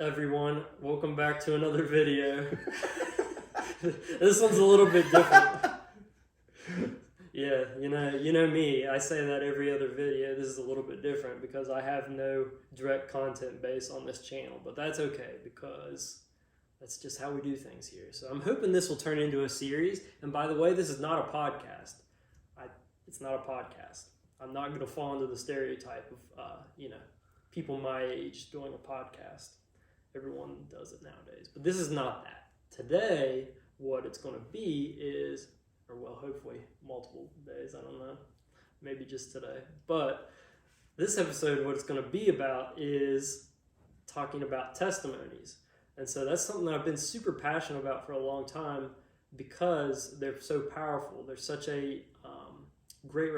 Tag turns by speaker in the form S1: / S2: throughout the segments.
S1: everyone? Welcome back to another video. This one's a little bit different. Yeah, you know me. I say that every other video. This is a little bit different because I have no direct content base on this channel, but that's okay because that's just how we do things here. So I'm hoping this will turn into a series. And by the way, this is not a podcast. It's not a podcast. I'm not going to fall into the stereotype of, people my age doing a podcast. Everyone does it nowadays. But this is not that. Today, what it's going to be is, hopefully multiple days, I don't know. Maybe just today. But this episode, what it's going to be about is talking about testimonies. And so that's something that I've been super passionate about for a long time because they're so powerful. They're such a great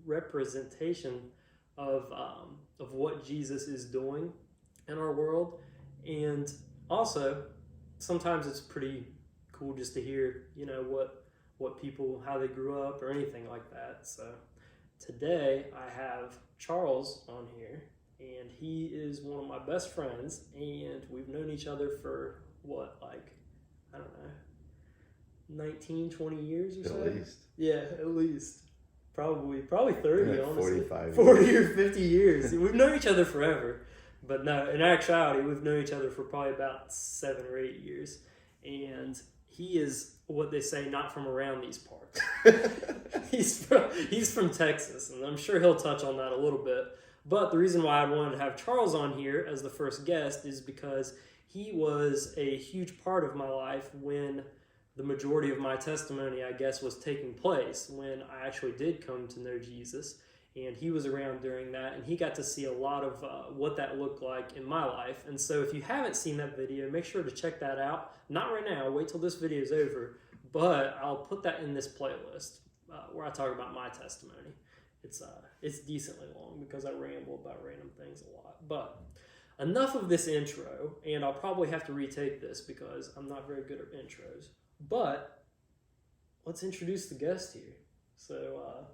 S1: representation of what Jesus is doing in our world. And also, sometimes it's pretty cool just to hear, what people, how they grew up or anything like that. So today I have Charles on here, and he is one of my best friends, and we've known each other for 19, 20 years or so?
S2: At least.
S1: Yeah, at least. Probably 30, honestly.
S2: 45
S1: 40 or 50 years. We've known each other forever. But no, in actuality, we've known each other for probably about 7 or 8 years. And he is what they say, not from around these parts. He's from Texas, and I'm sure he'll touch on that a little bit. But the reason why I wanted to have Charles on here as the first guest is because he was a huge part of my life when the majority of my testimony, I guess, was taking place, when I actually did come to know Jesus. And he was around during that, and he got to see a lot of what that looked like in my life. And so if you haven't seen that video, make sure to check that out. Not right now, wait till this video is over, but I'll put that in this playlist where I talk about my testimony. It's decently long because I ramble about random things a lot. But enough of this intro, and I'll probably have to retake this because I'm not very good at intros. But let's introduce the guest here. So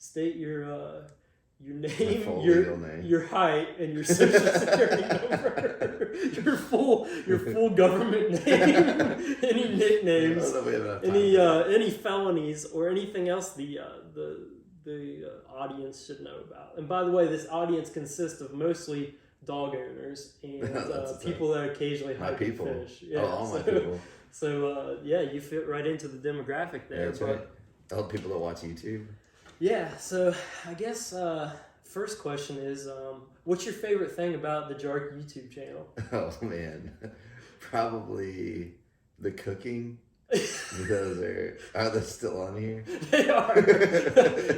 S1: state your name, your height, and your social security number. your full government name, any nicknames, any felonies, or anything else the audience should know about. And by the way, this audience consists of mostly dog owners and people that occasionally hike and fish. Yeah,
S2: all my people.
S1: So you fit right into the demographic there.
S2: Yeah, that's right. All the people that watch YouTube.
S1: Yeah, so I guess first question is, what's your favorite thing about the Jark YouTube channel?
S2: Oh man, probably the cooking. Because are they still on here?
S1: They are.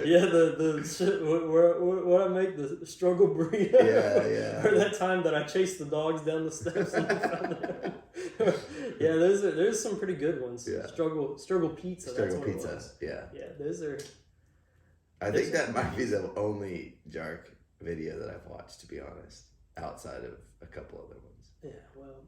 S1: Yeah, the shit what I make, the struggle burrito.
S2: Yeah.
S1: Or that time that I chased the dogs down the steps and found them. Yeah, there's some pretty good ones.
S2: Yeah.
S1: Struggle pizza.
S2: Struggle pizza. Yeah.
S1: Yeah, those are.
S2: I think that might be the only Jark video that I've watched, to be honest, outside of a couple other ones.
S1: Yeah, well,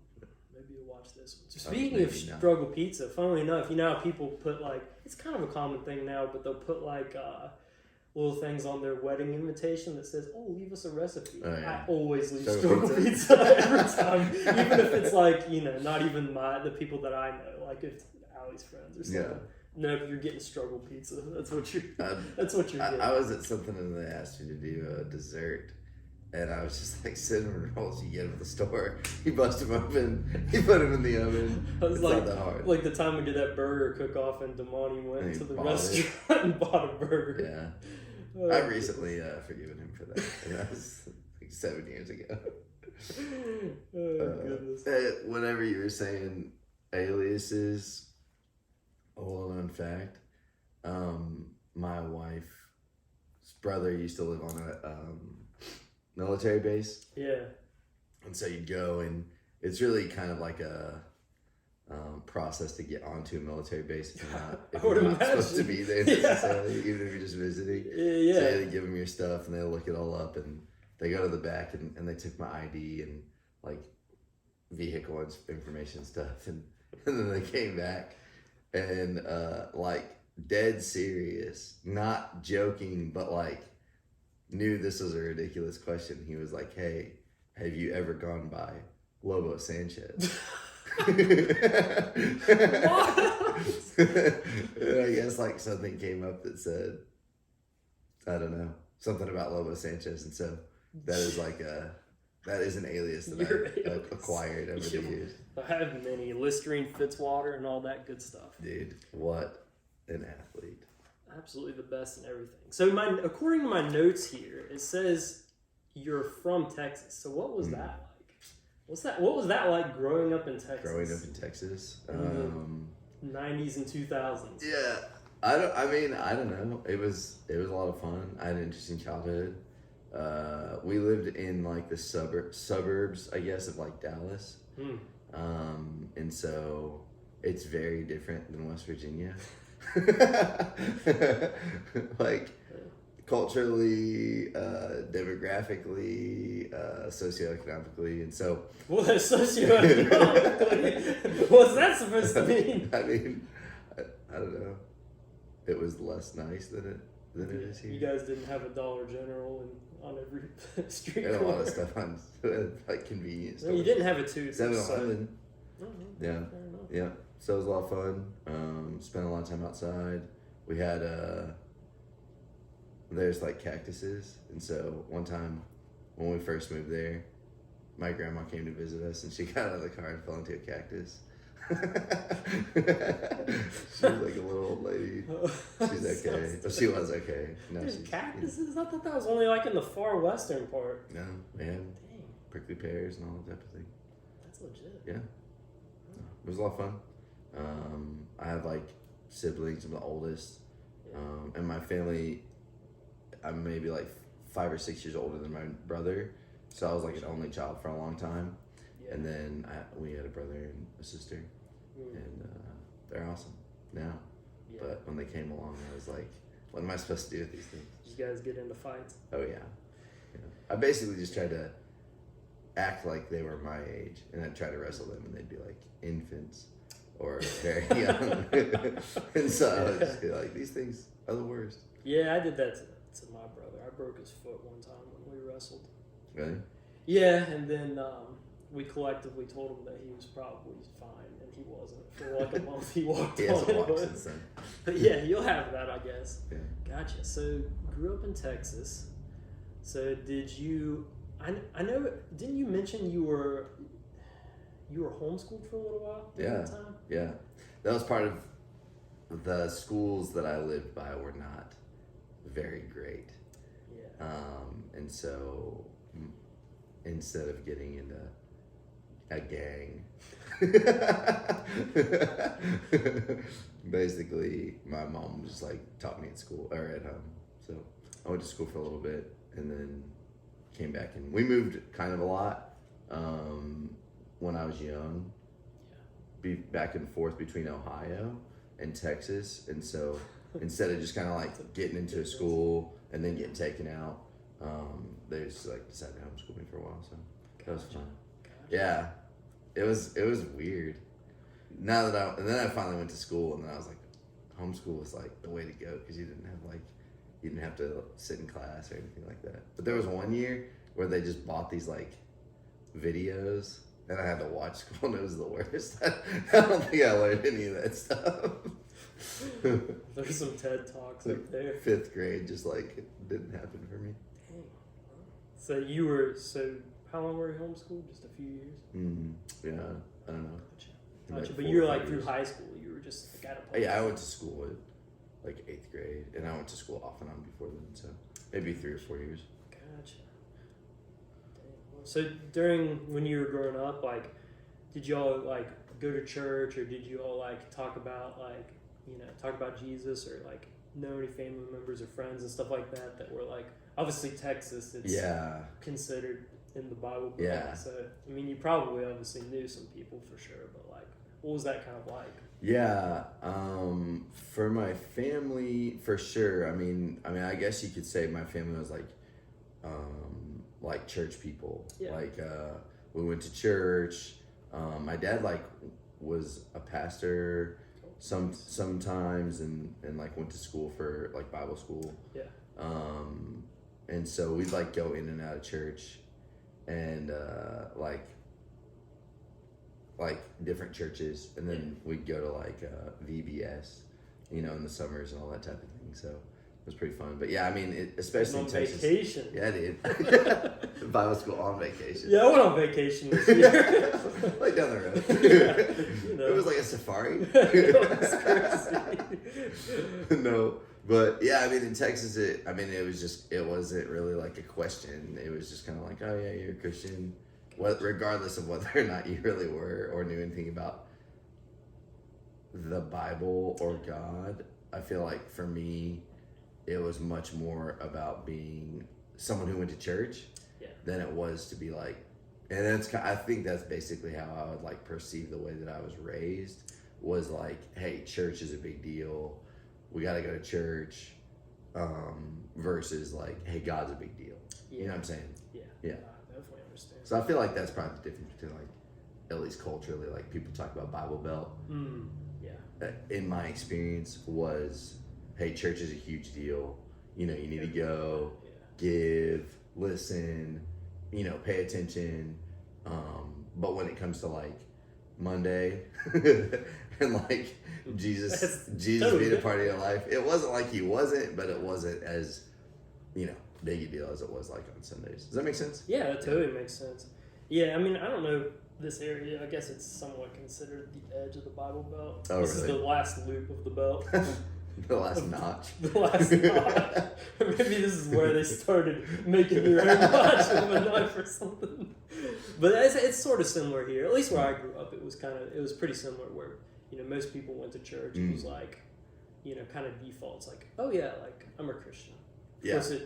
S1: maybe you'll watch this one. So speaking of struggle pizza, funnily enough, you know how people put it's kind of a common thing now, but they'll put little things on their wedding invitation that says, "Oh, leave us a recipe." Oh, yeah. I always leave struggle pizza every time, even if it's not even the people that I know, like if it's Allie's friends or something. Yeah. No, you're getting struggle pizza. That's what you're getting.
S2: I was at something and they asked me to do a dessert, and I was just like, cinnamon rolls you get them at the store. You bust them open, you put them in the oven. It's not that hard.
S1: Like the time we did that burger cook-off and Damani went to the restaurant and bought a burger.
S2: Yeah. I've recently forgiven him for that. And that was 7 years ago.
S1: Goodness.
S2: Whenever you were saying aliases, a well-known fact, my wife's brother used to live on a military base.
S1: Yeah. And
S2: so you'd go, and it's really kind of like a process to get onto a military base if you're not supposed to be there necessarily, even if you're just visiting.
S1: Yeah.
S2: So they give them your stuff, and they look it all up, and they go to the back, and they took my ID and vehicle information stuff, and then they came back. And dead serious, not joking, but knew this was a ridiculous question. He was like, "Hey, have you ever gone by Lobo Sanchez.
S1: What?
S2: And I guess like something came up that said, I don't know, something about Lobo Sanchez, and so that is like that is an alias that I've acquired over the years.
S1: I have many. Listerine, Fitzwater, and all that good stuff.
S2: Dude, what an athlete!
S1: Absolutely the best in everything. So according to my notes here, it says you're from Texas. So what was that like? What was that like growing up in Texas?
S2: Growing up in Texas,
S1: in the 90s and 2000s.
S2: Yeah, I don't know. It was a lot of fun. I had an interesting childhood. We lived in like the suburbs, I guess, of like Dallas. And so it's very different than West Virginia. Like culturally, demographically, socioeconomically, and so.
S1: What socioeconomically? What's that supposed to mean?
S2: I mean, I don't know. It was less nice than it is here.
S1: You guys didn't have a Dollar General on every street
S2: and
S1: corner.
S2: a lot of stuff on like convenience stores.
S1: Well, you didn't have a tooth.
S2: 7-Eleven. Yeah.
S1: Fair enough.
S2: Yeah. So it was a lot of fun. Spent a lot of time outside. We had there's like cactuses, and so one time when we first moved there, my grandma came to visit us, and she got out of the car and fell into a cactus. She was like a little old lady. She's okay. Well, she was okay. No,
S1: Dude, cactuses? I thought that was only like in the far western part.
S2: No, we had
S1: Dang,
S2: prickly pears and all that type of thing.
S1: that's legit.
S2: Yeah. It was a lot of fun. I have like siblings. I'm the oldest. And my family, I'm maybe like 5 or 6 years older than my brother. So I was like an only child for a long time.
S1: Yeah.
S2: And then we had a brother and a sister. And they're awesome now.
S1: Yeah.
S2: But when they came along, I was like, what am I supposed to do with these things?
S1: Did you guys get into fights?
S2: Oh, yeah. I basically just tried to act like they were my age, and I'd try to wrestle them, and they'd be like infants or very young. And so I would just be like, these things are the worst.
S1: Yeah, I did that to my brother. I broke his foot one time when we wrestled.
S2: Really?
S1: Yeah, and then we collectively told him that he was probably fine, and he wasn't. For like a month, he walked
S2: He
S1: on
S2: hasn't
S1: it.
S2: walked since then.
S1: But yeah, you'll have that, I guess.
S2: Yeah.
S1: Gotcha. So, grew up in Texas. So, did you? I know. Didn't you mention you were homeschooled for a little while during that time?
S2: Yeah. That was part of the schools that I lived by were not very great.
S1: Yeah.
S2: And so instead of getting into a gang, basically my mom just like taught me at school or at home. So I went to school for a little bit and then came back, and we moved kind of a lot when I was young. Be back and forth between Ohio and Texas, and so instead of just kind of like getting into a school and then getting taken out, they just like decided to homeschool me for a while. So that was fun. Yeah, it was weird. And then I finally went to school, and then I was like, homeschool was like the way to go because you didn't have to sit in class or anything like that. But there was one year where they just bought these like videos, and I had to watch school, and it was the worst. I don't think I learned any of that stuff.
S1: There's some TED Talks up there.
S2: 5th grade just like it didn't happen for me.
S1: Dang. So how long were you homeschooled? Just a few years?
S2: Yeah, I don't know.
S1: Gotcha. But you were like through high school. You were just like at a place.
S2: Yeah, I went to school at like 8th grade, and I went to school off and on before then, so maybe 3 or 4 years.
S1: Gotcha. Dang. So when you were growing up, like, did y'all like go to church, or did you all like talk about Jesus, or like know any family members or friends and stuff like that were like, obviously Texas, it's considered in the Bible Belt.
S2: Yeah.
S1: So I mean, you probably obviously knew some people for sure, but like, what was that kind of like?
S2: Yeah, for my family, for sure. I mean, I guess you could say my family was like church people.
S1: Yeah.
S2: Like, we went to church. My dad was a pastor sometimes, and like went to school for like Bible school.
S1: Yeah.
S2: And so we'd like go in and out of church, and like different churches, and then we'd go to like VBS, in the summers and all that type of thing. So it was pretty fun. But yeah, I mean, especially in Texas.
S1: Vacation.
S2: Yeah, dude. Bible school on vacation.
S1: Yeah, I went on vacation this year.
S2: Like down the road.
S1: Yeah,
S2: It was like a safari.
S1: It was crazy.
S2: No, but yeah, I mean, in Texas, it wasn't really like a question. It was just kind of like, oh yeah, you're a Christian, regardless of whether or not you really were or knew anything about the Bible or God. I feel like for me, it was much more about being someone who went to church than it was to be like, and I think that's basically how I would like perceive the way that I was raised, was like, hey, church is a big deal. We got to go to church, versus like, hey, God's a big deal.
S1: Yeah.
S2: You know what I'm saying?
S1: Yeah.
S2: Yeah.
S1: I definitely understand.
S2: So I feel like that's probably the difference between like, at least culturally, like people talk about Bible Belt.
S1: Yeah.
S2: In my experience was, hey, church is a huge deal. You need to go, give, listen, pay attention. But when it comes to like Monday and like Jesus
S1: totally
S2: being a part of your life, it wasn't like he wasn't, but it wasn't as, big a deal as it was like on Sundays. Does that make sense?
S1: Yeah, that totally makes sense. Yeah, I mean, I don't know this area. I guess it's somewhat considered the edge of the Bible Belt.
S2: Oh,
S1: this
S2: really?
S1: is the last loop of the belt.
S2: The last notch.
S1: The last notch. Maybe this is where they started making your own notch of a knife or something. But it's sort of similar here. At least where I grew up, it was pretty similar. Where most people went to church. It was like, kind of defaults like, oh yeah, like I'm a Christian.
S2: Yeah.
S1: Of course,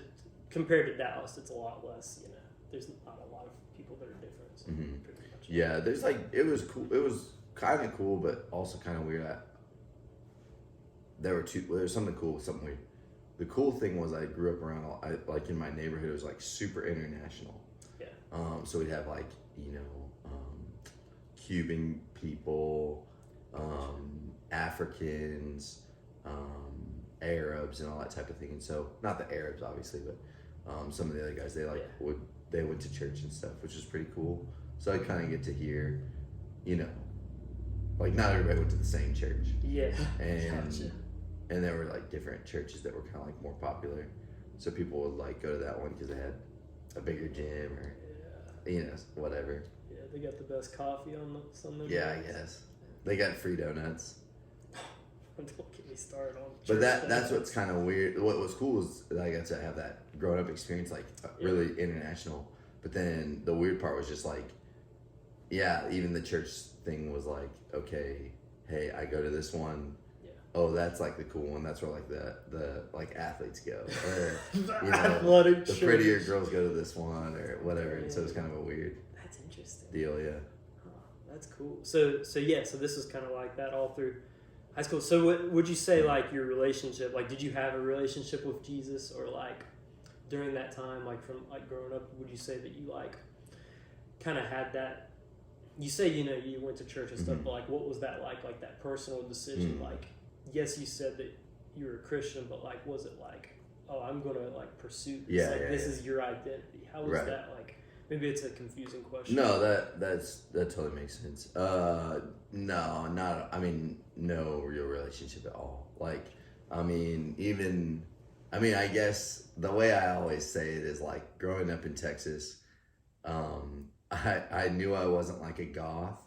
S1: compared to Dallas, it's a lot less. There's not a lot of people that are different. So pretty much.
S2: Yeah, there's like, it was cool. It was kind of cool, but also kind of weird. There was something cool, something weird. The cool thing was I grew up around, like in my neighborhood, it was like super international.
S1: Yeah.
S2: So we'd have like, Cuban people, Africans, Arabs and all that type of thing. And so, not the Arabs obviously, but some of the other guys, they went to church and stuff, which was pretty cool. So I kind of get to hear, like not everybody went to the same church.
S1: Yeah.
S2: And
S1: Gotcha.
S2: And there were like different churches that were kind of like more popular, so people would like go to that one because they had a bigger gym or whatever.
S1: Yeah, they got the best coffee on the Sunday.
S2: Yeah, I
S1: mornings.
S2: guess they got free donuts.
S1: Don't get me started on.
S2: But that's what's kind of weird. What was cool is that I got to have that growing up experience, like really international. But then the weird part was just like, even the church thing was like, okay, hey, I go to this one. Oh, that's like the cool one. That's where like the like athletes go, or
S1: athletic
S2: the prettier girls go to this one or whatever. And so it's kind of a weird.
S1: That's interesting.
S2: Deal, yeah.
S1: Oh, that's cool. So this is kind of like that all through high school. So what would you say, like, your relationship, like, did you have a relationship with Jesus, or like during that time, like from like growing up, would you say that you like kind of had that? You say you went to church and stuff, but like what was that like that personal decision, like? Yes, you said that you were a Christian, but like, was it like, oh, I'm gonna like pursue this? This is your identity. How was that like? Maybe it's a confusing question.
S2: No, that totally makes sense. No real relationship at all. Like, I guess the way I always say it is like growing up in Texas, I knew I wasn't like a goth,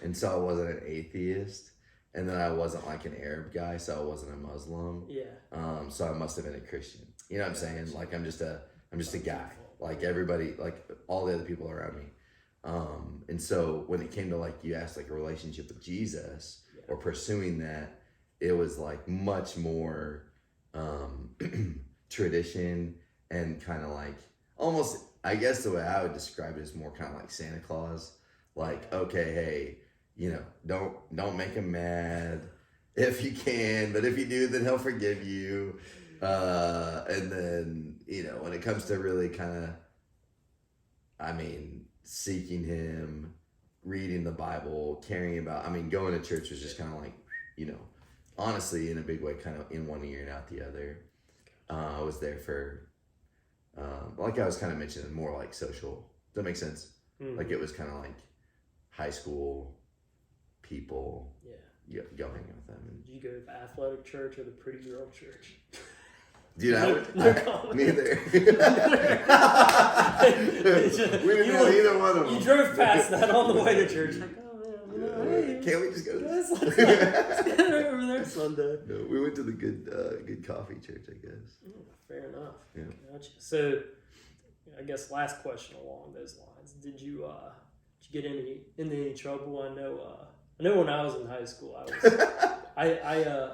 S2: and so I wasn't an atheist. And then I wasn't like an Arab guy, so I wasn't a Muslim.
S1: Yeah.
S2: So I must have been a Christian. You know what I'm saying? Like I'm just a guy. Like everybody, like all the other people around me. And so when it came to like you asked like a relationship with Jesus or pursuing that, it was like much more tradition and kind of like almost, I guess the way I would describe it is more kind of like Santa Claus. Like, okay, hey, don't make him mad if you can, but if you do, then he'll forgive you. And then, when it comes to really kind of, seeking him, reading the Bible, caring about, going to church was just kind of like, honestly, in a big way, kind of in one ear and out the other. I was there for, like I was kind of mentioning, more like social. Does that make sense? Like it was kind of like high school, people.
S1: Yeah.
S2: Go hang with them. And,
S1: Did you go to the athletic church or the pretty girl church?
S2: dude,
S1: No comment.
S2: neither. We didn't know either one of them.
S1: You drove past that on the way to church. Like, oh man, hey,
S2: can't we just go?
S1: let's get over there Sunday.
S2: No, we went to the good coffee church, I guess.
S1: Fair enough.
S2: Yeah.
S1: Gotcha. So, I guess last question along those lines: Did you get in any trouble? I know when I was in high school, I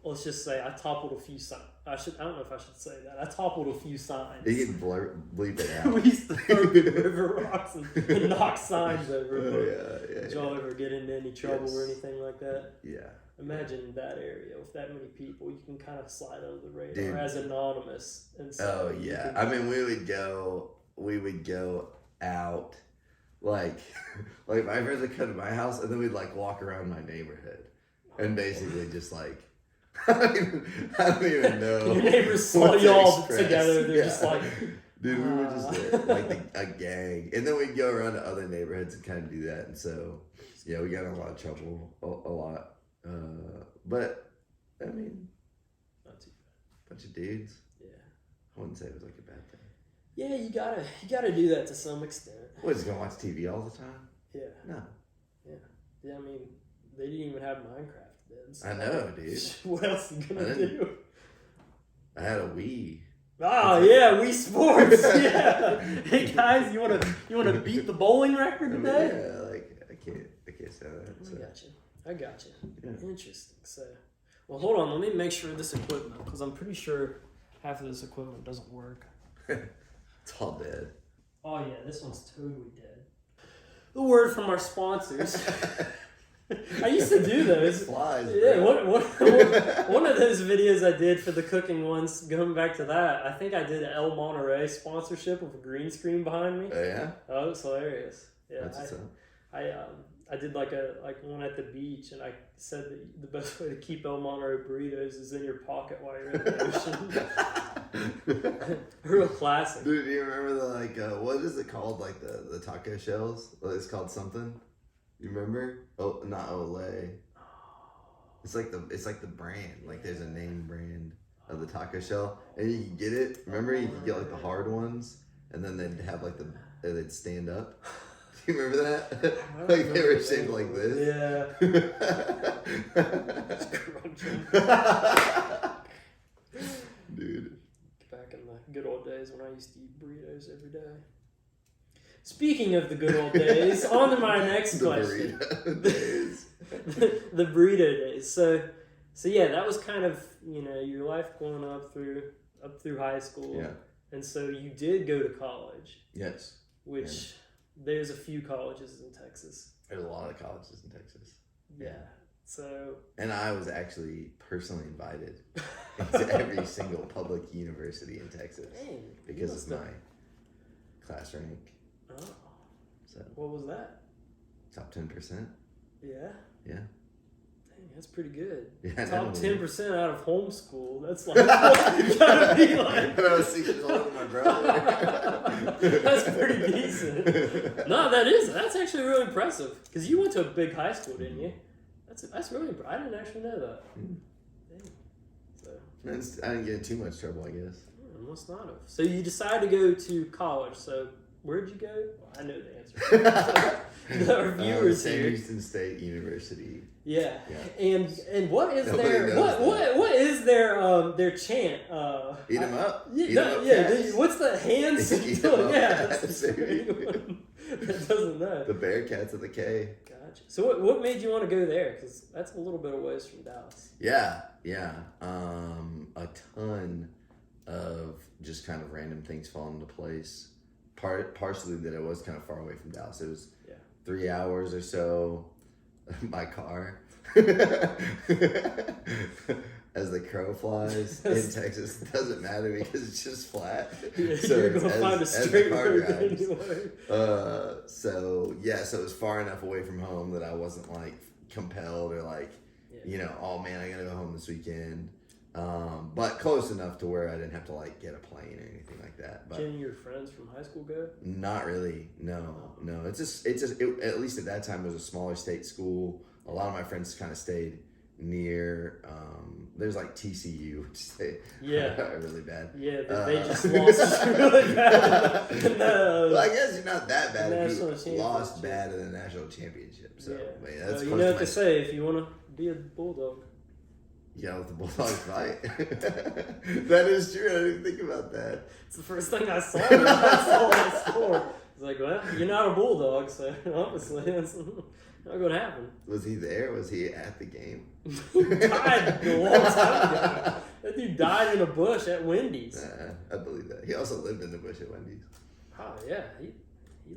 S1: let's just say I toppled a few signs. I don't know if I should say that. I toppled a few signs.
S2: You can bleep it out.
S1: We used to throw river rocks and knock signs over.
S2: Yeah.
S1: Did y'all ever get into any trouble or anything like that?
S2: Yeah.
S1: Imagine that area with that many people. You can kind of slide under the radar
S2: Dude.
S1: as anonymous. And so
S2: Oh yeah. I mean, we would go out like my friends would come to my house and then we'd like walk around my neighborhood and basically just like I don't even know.
S1: Your neighbors saw y'all together. They're just like,
S2: dude, we were just like a gang, and then we'd go around to other neighborhoods and kind of do that. And so, yeah, we got in a lot of trouble, a lot. But I mean,
S1: not too bad.
S2: Bunch of dudes.
S1: Yeah,
S2: I wouldn't say it was like a bad thing.
S1: Yeah, you gotta do that to some extent.
S2: What, just gonna watch TV all the time?
S1: Yeah.
S2: No.
S1: Yeah. I mean, they didn't even have Minecraft then. So
S2: I know, dude.
S1: What else are you gonna do?
S2: I had a Wii.
S1: Oh yeah, Wii Sports. Yeah. Hey guys, you wanna beat the bowling record today?
S2: Yeah, like I can't say that. So.
S1: I got you.
S2: Yeah.
S1: Interesting. So, well, hold on. Let me make sure this equipment, because I'm pretty sure half of this equipment doesn't work.
S2: It's all dead.
S1: Oh yeah, this one's totally dead. The word from our sponsors. I used to do those.
S2: Flies.
S1: Yeah, one of those videos I did for the cooking ones, going back to that, I think I did an El Monterey sponsorship with a green screen behind me.
S2: Oh yeah?
S1: Oh, it was hilarious. Yeah,
S2: That's
S1: I did like one at the beach, and I said that the best way to keep El Monterey burritos is in your pocket while you're in the ocean. Real classic.
S2: Dude, do you remember the what is it called? Like the taco shells? It's called something. You remember? Oh, not Olay. It's like the brand. Like there's a name brand of the taco shell, and you can get it. Remember, you could get like the hard ones, and then they'd have they'd stand up. Do you remember that? Like they were shaped like this.
S1: Yeah. It's crunching.
S2: Dude.
S1: Back in the good old days when I used to eat burritos every day. Speaking of the good old days, on to my next question.
S2: Burrito days.
S1: The burrito days. So yeah, that was kind of, your life going up through high school.
S2: Yeah.
S1: And so you did go to college.
S2: Yes.
S1: Which there's a few colleges in Texas.
S2: There's a lot of colleges in Texas.
S1: Yeah. So.
S2: And I was actually personally invited into every single public university in Texas because of my class rank.
S1: Oh.
S2: So.
S1: What was that?
S2: Top 10%.
S1: Yeah.
S2: Yeah.
S1: Dang, that's pretty good.
S2: Yeah,
S1: Top 10% out of homeschool. That's like, you gotta be like.
S2: When I was 6 years older than my brother.
S1: That's pretty decent. No, that's actually really impressive. Because you went to a big high school, didn't you? That's really impressive. I didn't actually know that. Dang. So.
S2: I didn't get in too much trouble, I guess.
S1: Must not have. So you decided to go to college. So where'd you go? Well, I know the answer. Our viewers
S2: Sam
S1: here.
S2: Houston State University.
S1: Yeah. And what is
S2: Nobody
S1: their
S2: knows
S1: what is their chant?
S2: Eat 'em up.
S1: Yeah,
S2: Eat 'em up cats.
S1: what's the hands?
S2: Eat 'em up
S1: Yeah,
S2: cats.
S1: that's anyone that doesn't know.
S2: The Bearcats of the K.
S1: Gotcha. So what made you want to go there? Because that's a little bit of ways from Dallas.
S2: Yeah. A ton of just kind of random things falling into place. Partially that it was kind of far away from Dallas. It was 3 hours or so. My car. As the crow flies in Texas, it doesn't matter because it's just flat.
S1: Yeah,
S2: so
S1: you're gonna find a straight road anyway.
S2: So it was far enough away from home that I wasn't like compelled or like, oh man, I gotta go home this weekend. But close enough to where I didn't have to like get a plane or anything like that. But
S1: did any of your friends from high school go?
S2: Not really. No. It's just at least at that time it was a smaller state school. a lot of my friends kind of stayed near. There's like TCU, which they are really bad.
S1: Yeah, they just lost really bad.
S2: Well, I guess you're not that bad if you
S1: National
S2: lost bad in the national championship. So yeah, that's
S1: you know what they say, if you want to be a Bulldog.
S2: Yeah, let the Bulldogs fight. That is true. I didn't even think about that.
S1: It's the first thing I saw when I saw that score. It's like, well, you're not a Bulldog, so obviously that's not going to happen.
S2: Was he there? Was he at the game?
S1: He died a long time ago. That dude died in a bush at Wendy's.
S2: I believe that. He also lived in the bush at Wendy's.
S1: Oh, yeah. He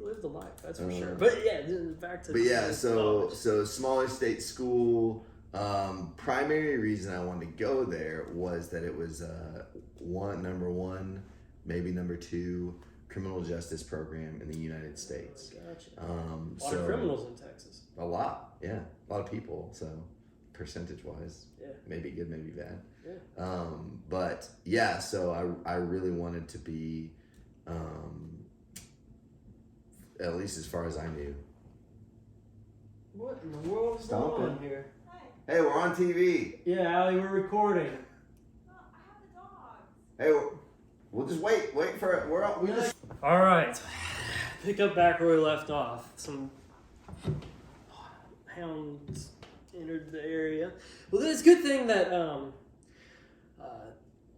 S1: lived a life, that's for sure. But yeah, back to
S2: so smaller state school. Primary reason I wanted to go there was that it was number one, maybe number two criminal justice program in the United States.
S1: Gotcha. A lot of criminals in Texas.
S2: A lot, yeah. A lot of people, so percentage wise, maybe good, maybe bad.
S1: Yeah.
S2: But yeah, so I really wanted to be, at least as far as I knew.
S1: What in the world is going on here?
S2: Hey, we're on TV.
S1: Yeah, Allie, we're recording.
S3: No, I have the dogs.
S2: Hey, we'll just wait for it.
S1: All right, pick up back where we left off. Some hounds entered the area. Well, it's a good thing that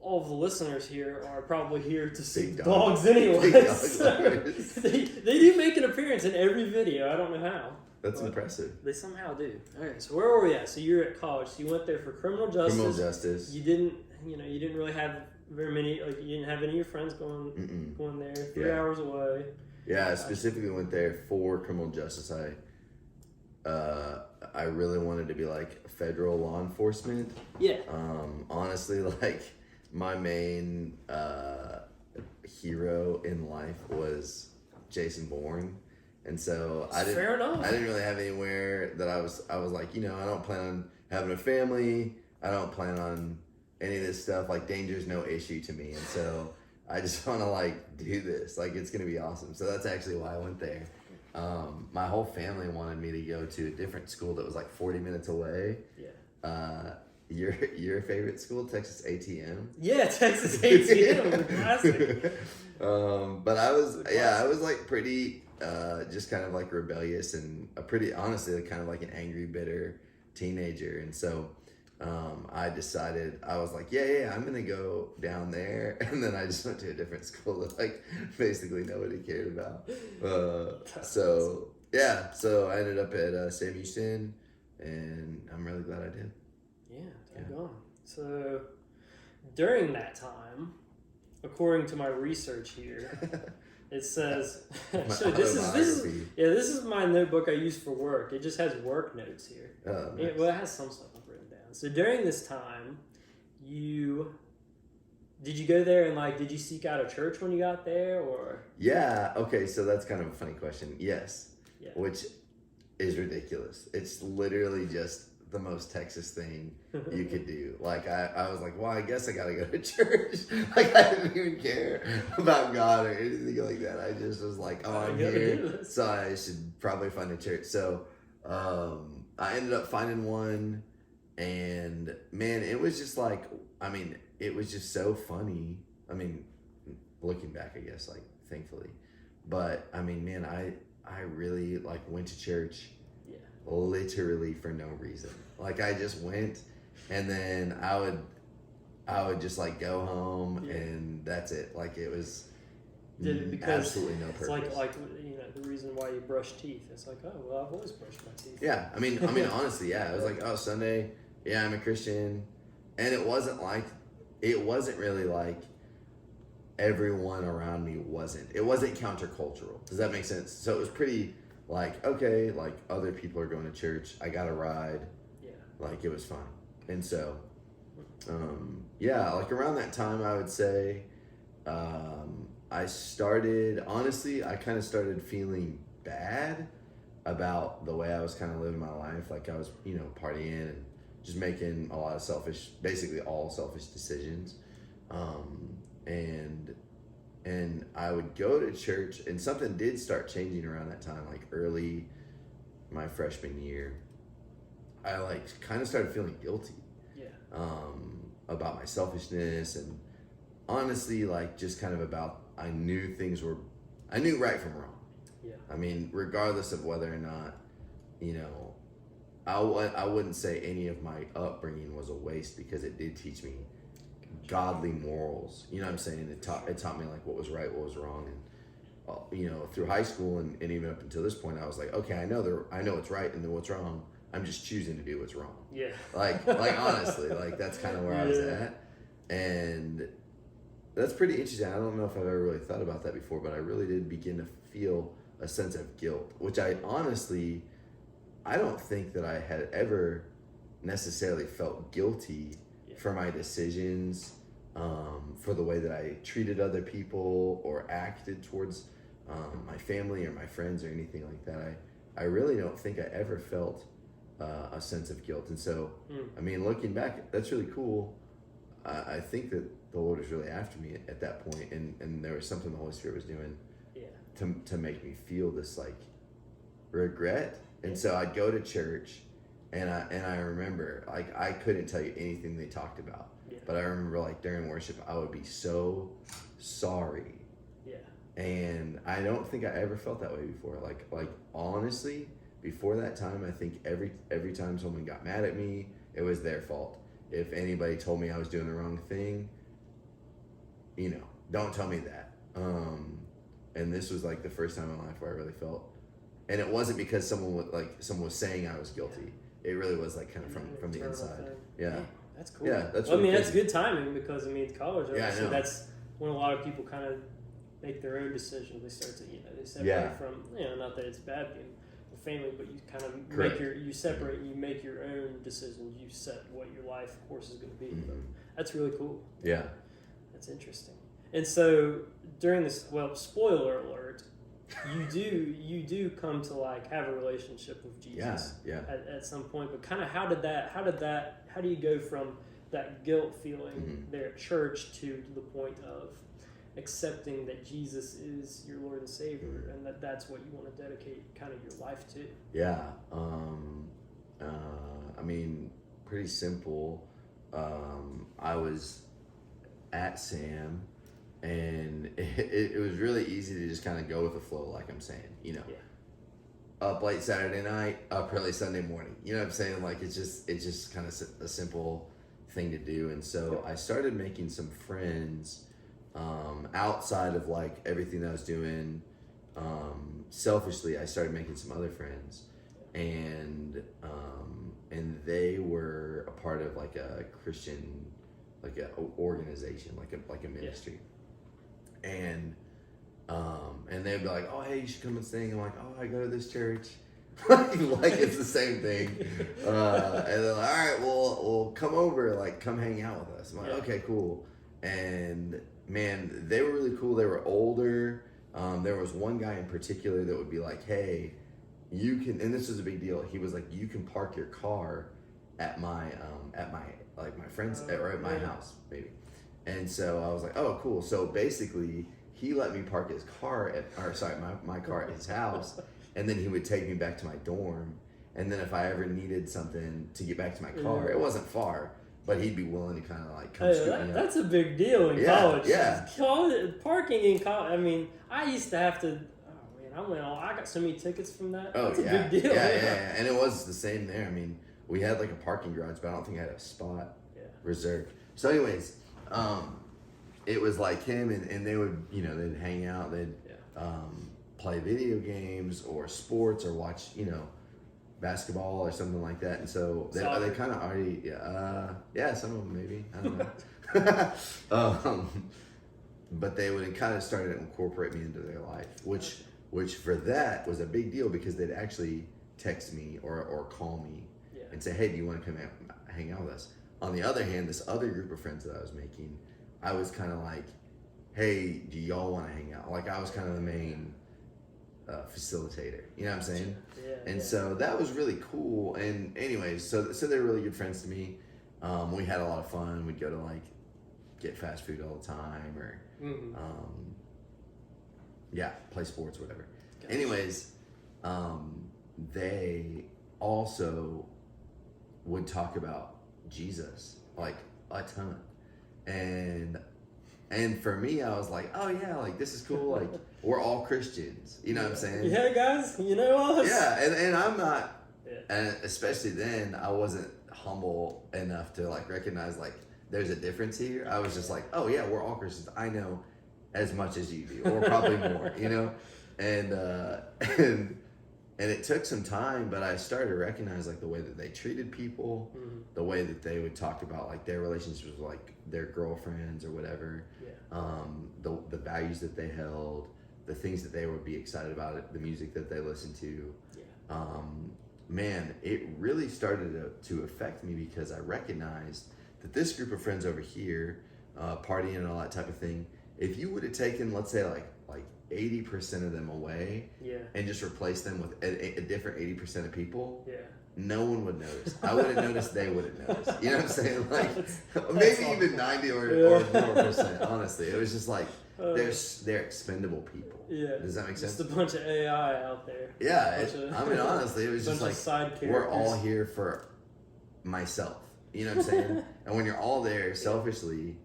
S1: all of the listeners here are probably here to see dogs anyway. They do make an appearance in every video. I don't know how.
S2: That's impressive.
S1: They somehow do. Okay, so where were we at? So you're at college. So you went there for criminal justice.
S2: Criminal justice.
S1: You didn't really have very many. Like you didn't have any of your friends going there. 3 hours away.
S2: Yeah, I specifically went there for criminal justice. I really wanted to be like federal law enforcement.
S1: Yeah.
S2: Honestly, like my main hero in life was Jason Bourne. And so I didn't really have anywhere that I was like, I don't plan on having a family. I don't plan on any of this stuff. Like danger's no issue to me. And so I just want to like do this. Like it's going to be awesome. So that's actually why I went there. My whole family wanted me to go to a different school that was like 40 minutes away.
S1: Yeah.
S2: Your favorite school, Texas ATM?
S1: Yeah, Texas ATM, classic.
S2: But I was like pretty just kind of like rebellious and honestly kind of like an angry, bitter teenager. And so I decided, I was like, yeah, I'm gonna go down there. And then I just went to a different school that like basically nobody cared about. So I ended up at Sam Houston, and I'm really glad I did.
S1: Yeah. So during that time, according to my research here, it says this is my notebook I use for work. It just has work notes here.
S2: Oh, nice.
S1: It has some stuff I've written down. So during this time, did you go there and like did you seek out a church when you got there or?
S2: Yeah. Okay. So that's kind of a funny question. Yes.
S1: Yeah.
S2: Which is ridiculous. It's literally just the most Texas thing you could do. Like I was like, well, I guess I gotta go to church. Like I didn't even care about God or anything like that. I just was like, oh, I'm here, so I should probably find a church. So I ended up finding one, and man, it was just like, it was just so funny. Looking back, I guess, like thankfully, but man, I really like went to church. Literally for no reason. Like I just went, and then I would just like go home, and that's it. Like it was absolutely no purpose.
S1: It's like the reason why you brush teeth. It's like, oh well, I've always brushed my teeth.
S2: Yeah, honestly, yeah. It was like, oh, Sunday, yeah, I'm a Christian, and it wasn't really like everyone around me wasn't. It wasn't countercultural. Does that make sense? So it was pretty. Like, okay, like other people are going to church. I got a ride.
S1: Yeah.
S2: Like it was fun. And so, like around that time, I would say, I kind of started feeling bad about the way I was kind of living my life. Like I was, partying and just making a lot of basically all selfish decisions. And I would go to church, and something did start changing around that time, like early my freshman year. I like kind of started feeling guilty.
S1: Yeah.
S2: About my selfishness and honestly, like just kind of about I knew right from wrong.
S1: Yeah.
S2: I mean, regardless of whether or not, you know, I wouldn't say any of my upbringing was a waste because it did teach me godly morals. You know what I'm saying? It taught me like what was right, what was wrong, and you know, through high school and even up until this point, I was like, okay, I know what's right and then what's wrong. I'm just choosing to do what's wrong.
S1: Yeah.
S2: Like honestly, like that's kind of where I was at, and that's pretty interesting. I don't know if I've ever really thought about that before, but I really did begin to feel a sense of guilt, which I don't think that I had ever necessarily felt guilty for my decisions, for the way that I treated other people or acted towards my family or my friends or anything like that. I really don't think I ever felt a sense of guilt. And so, I mean, looking back, that's really cool. I think that the Lord was really after me at that point, and there was something the Holy Spirit was doing to make me feel this like regret. And so I'd go to church, and I remember like I couldn't tell you anything they talked about, but I remember like during worship I would be so sorry. Yeah. And I don't think I ever felt that way before. Like honestly, before that time, I think every time someone got mad at me, it was their fault. If anybody told me I was doing the wrong thing, you know, don't tell me that. And this was like the first time in my life where I really felt, and it wasn't because someone was saying I was guilty. It really was like kind of from the inside.
S1: Thing.
S2: Yeah.
S1: That's cool.
S2: Yeah, that's.
S1: Well,
S2: really
S1: that's
S2: crazy.
S1: good timing because college.
S2: Yeah, I know.
S1: That's when a lot of people kind of make their own decisions. They start to they separate from not that it's bad being a family, but you kind of
S2: Correct.
S1: make your own decisions. You set what your life course is going to be.
S2: Mm-hmm.
S1: That's really cool.
S2: Yeah.
S1: That's interesting. And so during this, spoiler alert, you do come to like have a relationship with Jesus.
S2: Yeah.
S1: At some point, but kind of how do you go from that guilt feeling there at church to the point of accepting that Jesus is your Lord and Savior, and that's what you want to dedicate kind of your life to?
S2: Yeah. I mean, pretty simple. I was at Sam, and it was really easy to just kind of go with the flow, like I'm saying, you know. Yeah. Up late Saturday night, up early Sunday morning. You know what I'm saying? Like it's just kind of a simple thing to do. And so I started making some friends outside of like everything that I was doing. Selfishly, I started making some other friends, and they were a part of like a Christian, like a organization, like a ministry. And they'd be like, oh, hey, you should come and sing. I'm like, oh, I go to this church. Like it's the same thing. And they're like, all right, we'll come over, like come hang out with us. I'm like, okay, cool. And man, they were really cool. They were older. There was one guy in particular that would be like, hey, you can, and this was a big deal. He was like, you can park your car at my friend's, or at my house, maybe. And so I was like, oh, cool. So basically, he let me park his car my car at his house, and then he would take me back to my dorm. And then if I ever needed something to get back to my car, it wasn't far, but he'd be willing to kind of like come scoop me up.
S1: That's a big deal in college.
S2: Yeah.
S1: Parking in college. I mean, I used to have to. Oh man, I got so many tickets from that. That's a big deal.
S2: Yeah. And it was the same there. I mean, we had like a parking garage, but I don't think I had a spot reserved. So, anyways, it was like him, and they would, they'd hang out, they'd play video games or sports or watch, basketball or something like that. And so they kind of already, some of them maybe, I don't know. But they would kind of start to incorporate me into their life, which for that was a big deal because they'd actually text me or call me and say, hey, do you want to come hang out with us? On the other hand, this other group of friends that I was making, I was kind of like, hey, do y'all want to hang out? Like I was kind of the main facilitator, you know what I'm saying? So that was really cool. And anyways, so they're really good friends to me. We had a lot of fun. We'd go to like get fast food all the time, or play sports, whatever. Gotcha. Anyways, they also would talk about Jesus like a ton, and for me, I was like, oh yeah, like this is cool. Like we're all Christians, you know what I'm saying?
S1: Yeah, guys, you know us.
S2: Yeah, and I'm not,
S1: Yeah.
S2: and especially then, I wasn't humble enough to like recognize like there's a difference here. I was just like, oh yeah, we're all Christians. I know as much as you do, or probably more, you know, and and it took some time, but I started to recognize like the way that they treated people,
S1: Mm-hmm.
S2: the way that they would talk about like their relationships with like their girlfriends or whatever, the values that they held, the things that they would be excited about, the music that they listened to. Man, it really started to affect me because I recognized that this group of friends over here, partying and all that type of thing, if you would have taken, let's say like 80% of them away and just replaced them with a different 80% of people, no one would notice. I wouldn't notice, they wouldn't notice. You know what I'm saying? Like maybe
S1: awesome.
S2: even 90 or more percent, honestly. It was just like they're expendable people.
S1: Yeah.
S2: Does that make sense?
S1: Just a bunch of AI out there.
S2: Yeah. I mean, honestly, it was just like
S1: side
S2: we're all here for myself. You know what I'm saying? And when you're all there selfishly,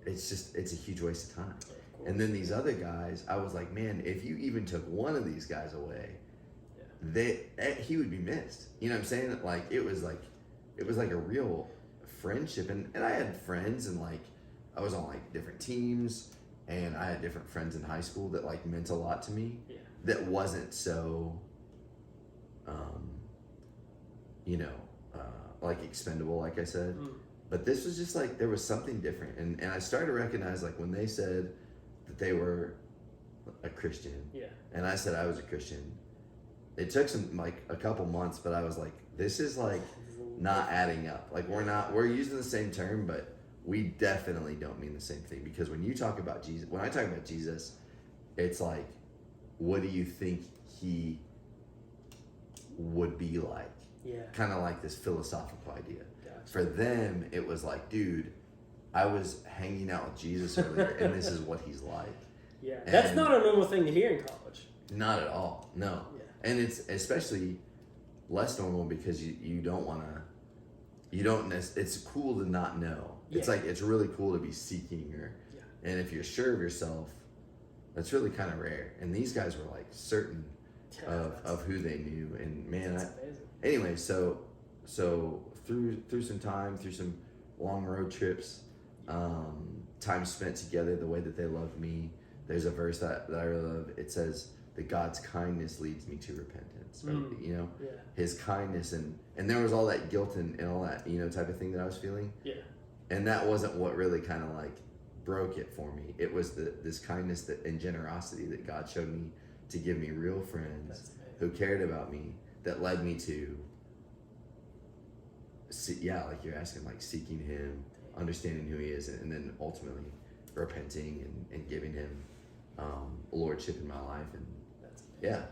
S2: it's a huge waste of time. And then these other guys, I was like, man, if you even took one of these guys away, he would be missed. You know what I'm saying? Like it was like a real friendship, and I had friends, and like I was on like different teams, and I had different friends in high school that like meant a lot to me. That wasn't so, like expendable, like I said. But this was just like there was something different, and I started to recognize like when they said that they were a Christian, and I said I was a Christian. It took a couple months, but I was like, this is like not adding up. Like we're using the same term, but we definitely don't mean the same thing. Because when you talk about Jesus, when I talk about Jesus, it's like, what do you think he would be like? Kind of like this philosophical idea. Gotcha. For them, it was like, dude, I was hanging out with Jesus earlier, and this is what he's like.
S1: That's not a normal thing to hear in college.
S2: Not at all, no. And it's especially less normal because you don't want to, it's cool to not know. It's like, it's really cool to be seeking, and if you're sure of yourself, that's really kind of rare. And these guys were like certain of who they knew. And man, anyway, so through some time, through some long road trips, time spent together, the way that they loved me, there's a verse that I really love. It says that God's kindness leads me to repentance, right? You know, his kindness, and there was all that guilt and all that, you know, type of thing that I was feeling. And that wasn't what really kind of like broke it for me. It was this kindness and generosity that God showed me to give me real friends who cared about me, that led me to like you're asking, like seeking him, understanding who he is, and then ultimately repenting and giving him lordship in my life. And Dang.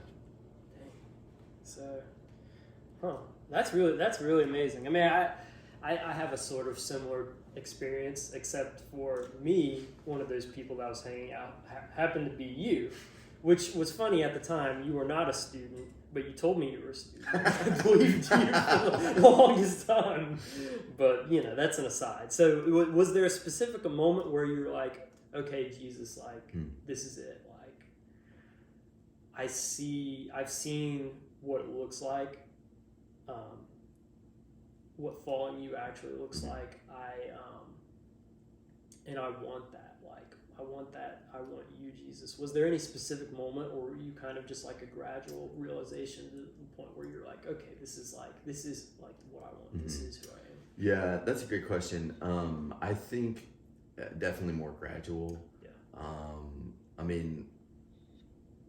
S1: So, that's really amazing. I mean, I have a sort of similar experience, except for me, one of those people that was hanging out happened to be you, which was funny at the time. You were not a student, but you told me you were a student. I believed you for the longest time. But, you know, that's an aside. So was there a specific moment where you were like, okay, Jesus, like, this is it. Like, I've seen what it looks like, what following you actually looks like. And I want that. Like, I want that. I want you, Jesus. Was there any specific moment, or were you kind of just like a gradual realization to the point where you're like, okay, this is like what I want. This is who I am?
S2: Yeah, that's a great question. I think definitely more gradual. I mean,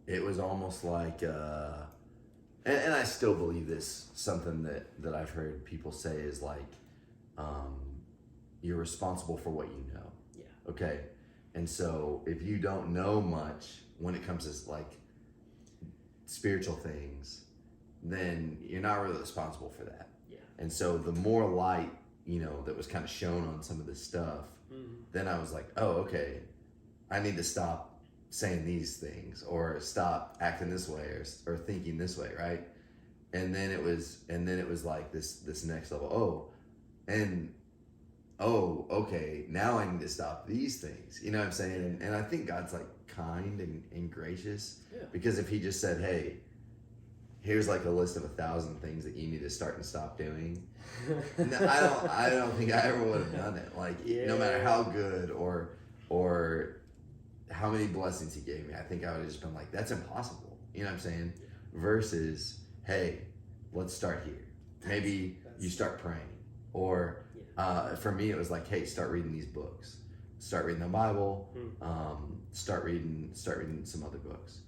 S2: it was almost like, and I still believe this, something that I've heard people say is like, you're responsible for what you know. Okay. And so if you don't know much when it comes to like spiritual things, then you're not really responsible for that. And so the more light, you know, that was kind of shown on some of this stuff, then I was like, oh, okay, I need to stop saying these things, or stop acting this way, or thinking this way, right? and then it was like this next level. Okay, now I need to stop these things. You know what I'm saying? And I think God's like kind and gracious, because if he just said, hey, here's like a list of 1,000 things that you need to start and stop doing, no, I don't think I ever would have done it. Like, no matter how good or how many blessings he gave me, I think I would have just been like, that's impossible. You know what I'm saying? Versus, hey, let's start here. Maybe you start praying, or for me, it was like, hey, start reading these books, start reading the Bible, start reading some other books,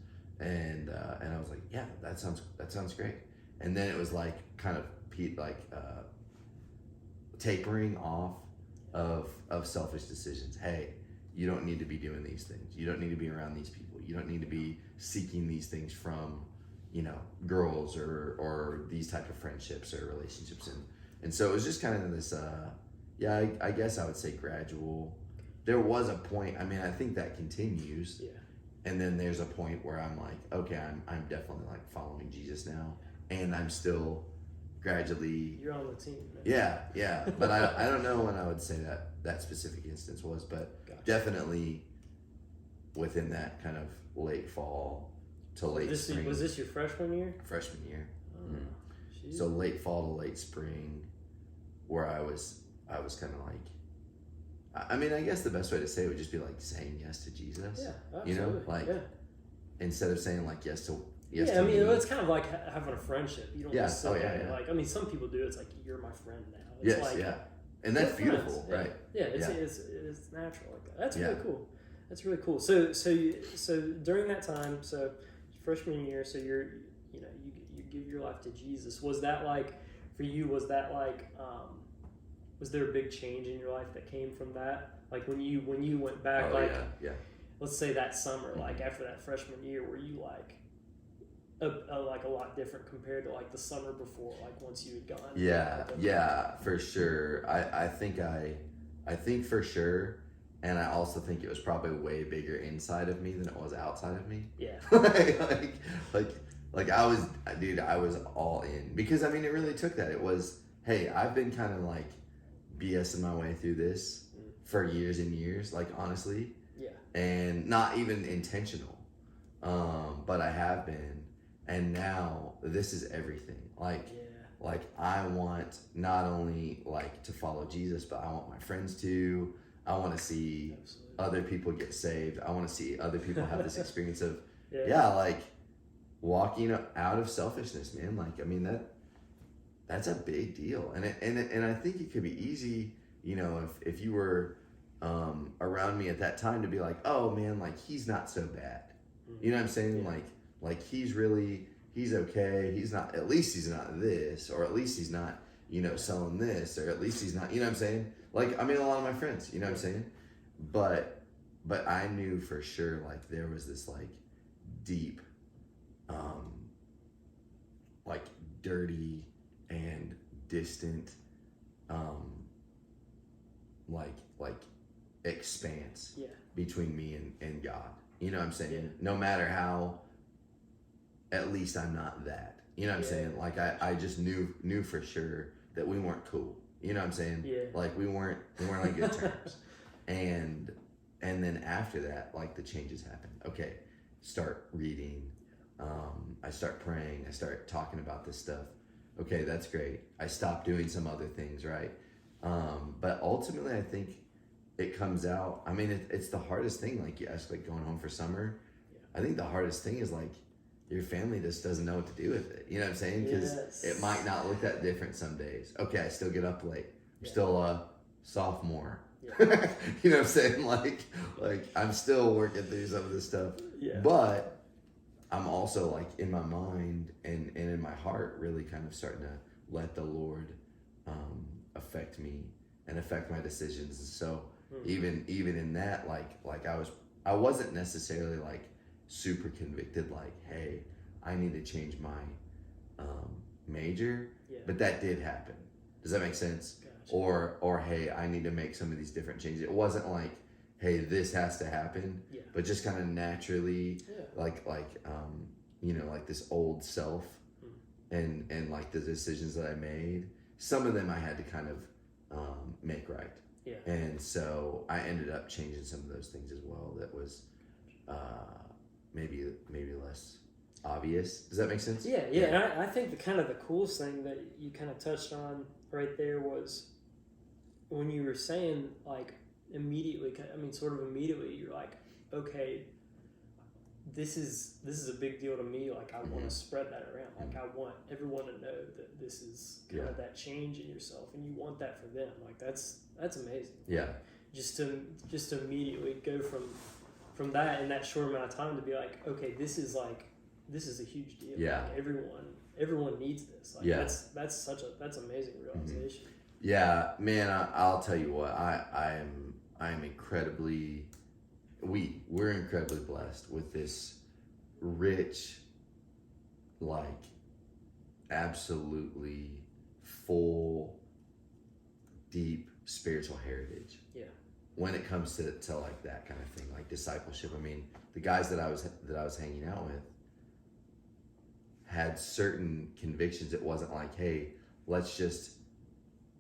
S2: and I was like, yeah, that sounds great. And then it was like kind of tapering off of selfish decisions. Hey, you don't need to be doing these things. You don't need to be around these people. You don't need to be seeking these things from, girls or these type of friendships or relationships. And so it was just kind of this, I guess I would say gradual. There was a point, I think that continues. Yeah. And then there's a point where I'm like, okay, I'm definitely like following Jesus now. And I'm still gradually.
S1: You're on the team. Right?
S2: Yeah. But I don't know when I would say that specific instance was, but definitely within that kind of late fall to late spring.
S1: Was this your freshman year?
S2: Freshman year. So late fall to late spring, where I was kind of like, I guess the best way to say it would just be like saying yes to Jesus.
S1: Yeah, absolutely.
S2: Instead of saying like yes to me.
S1: It's kind of like having a friendship. You don't just say
S2: yeah.
S1: some people do. It's like, you're my friend now.
S2: It's and that's beautiful, right?
S1: Yeah, it's natural like that. That's really cool. That's really cool. So during that time, so freshman year, so you give your life to Jesus. Was that like for you? Was that like was there a big change in your life that came from that? Like when you went back, let's say that summer, like after that freshman year, were you like a lot different compared to like the summer before, like once you had gone?
S2: Yeah, for sure. I think for sure, and I also think it was probably way bigger inside of me than it was outside of me.
S1: Yeah.
S2: like I was all in, because it really took that. It was, hey, I've been kind of like BSing my way through this for years and years, like honestly.
S1: Yeah.
S2: And not even intentional. But I have been. And now this is everything. Like I want not only like to follow Jesus, but I want my friends to. I want to see other people get saved. I want to see other people have this experience of like walking out of selfishness, man. Like that's a big deal. And I think it could be easy, if you were around me at that time, to be like, oh man, like he's not so bad. You know what I'm saying? Yeah. Like he's okay. At least he's not this, or at least he's not, selling this, or at least he's not, you know what I'm saying? Like, a lot of my friends, you know what I'm saying? But I knew for sure, like there was this like deep, like dirty and distant, like expanse between me and God. You know what I'm saying? Yeah. No matter how, at least I'm not that. You know what I'm saying? Like I just knew for sure that we weren't cool. You know what I'm saying?
S1: Yeah.
S2: Like we weren't on good terms. And then after that, like the changes happen. Okay, start reading. I start praying. I start talking about this stuff. Okay, that's great. I stopped doing some other things, right? But ultimately, I think it comes out. It's the hardest thing. Like you ask, like going home for summer. Yeah. I think the hardest thing is like your family just doesn't know what to do with it. You know what I'm saying? Because it might not look that different some days. Okay, I still get up late. I'm still a sophomore. Yeah. You know what I'm saying? Like I'm still working through some of this stuff. Yeah. But I'm also like in my mind and in my heart really kind of starting to let the Lord affect me and affect my decisions. And so even in that, like I wasn't necessarily like super convicted, like, hey, I need to change my major, but that did happen. Does that make sense? Gotcha. Or hey, I need to make some of these different changes. It wasn't like, hey, this has to happen, but just kind of naturally, like this old self and like the decisions that I made, some of them I had to kind of make right.
S1: Yeah.
S2: And so I ended up changing some of those things as well. That was maybe less obvious. Does that make sense?
S1: Yeah. And I think the coolest thing that you kind of touched on right there was when you were saying like immediately. I mean, sort of immediately, you're like, okay, this is a big deal to me. Like, I want to spread that around. Like, I want everyone to know that this is kind of that change in yourself, and you want that for them. Like, that's amazing.
S2: Yeah.
S1: Just to immediately go from that in that short amount of time to be like, okay, this is a huge deal.
S2: Yeah.
S1: Like, everyone needs this. Like, that's amazing realization.
S2: Yeah, man. I'll tell you what. I am incredibly. We're incredibly blessed with this rich, like, absolutely full, deep spiritual heritage.
S1: Yeah.
S2: When it comes to like that kind of thing, like discipleship. I mean, the guys that I was hanging out with had certain convictions. It wasn't like, hey, let's just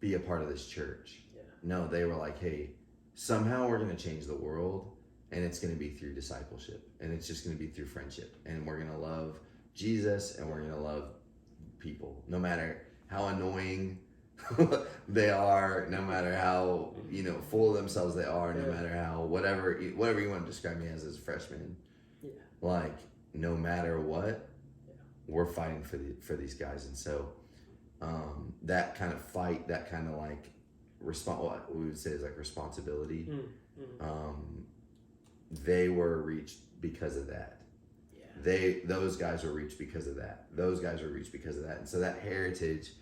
S2: be a part of this church.
S1: Yeah.
S2: No, they were like, hey, somehow we're going to change the world. And it's going to be through discipleship, and it's just going to be through friendship, and we're going to love Jesus, and we're going to love people, no matter how annoying they are, no matter how full of themselves they are, no matter how whatever you want to describe me as a freshman, like no matter what, we're fighting for these guys, and so that kind of fight, that kind of like what we would say is like responsibility. They were reached because of that. Yeah. Those guys were reached because of that. Those guys were reached because of that. And so that heritage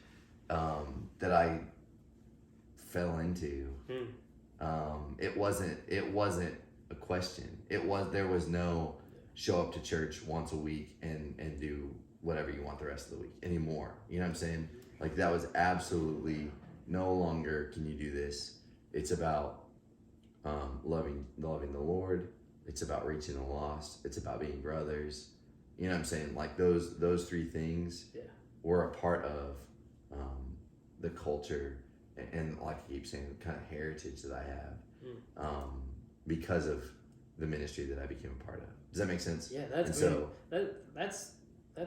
S2: that I fell into, it wasn't a question. There was no show up to church once a week and do whatever you want the rest of the week anymore. You know what I'm saying? Like, that was absolutely no longer can you do this. It's about loving the Lord. It's about reaching the lost. It's about being brothers. You know what I'm saying? Like, those three things were a part of the culture and like I keep saying, the kind of heritage that I have because of the ministry that I became a part of. Does that make sense?
S1: Yeah, that's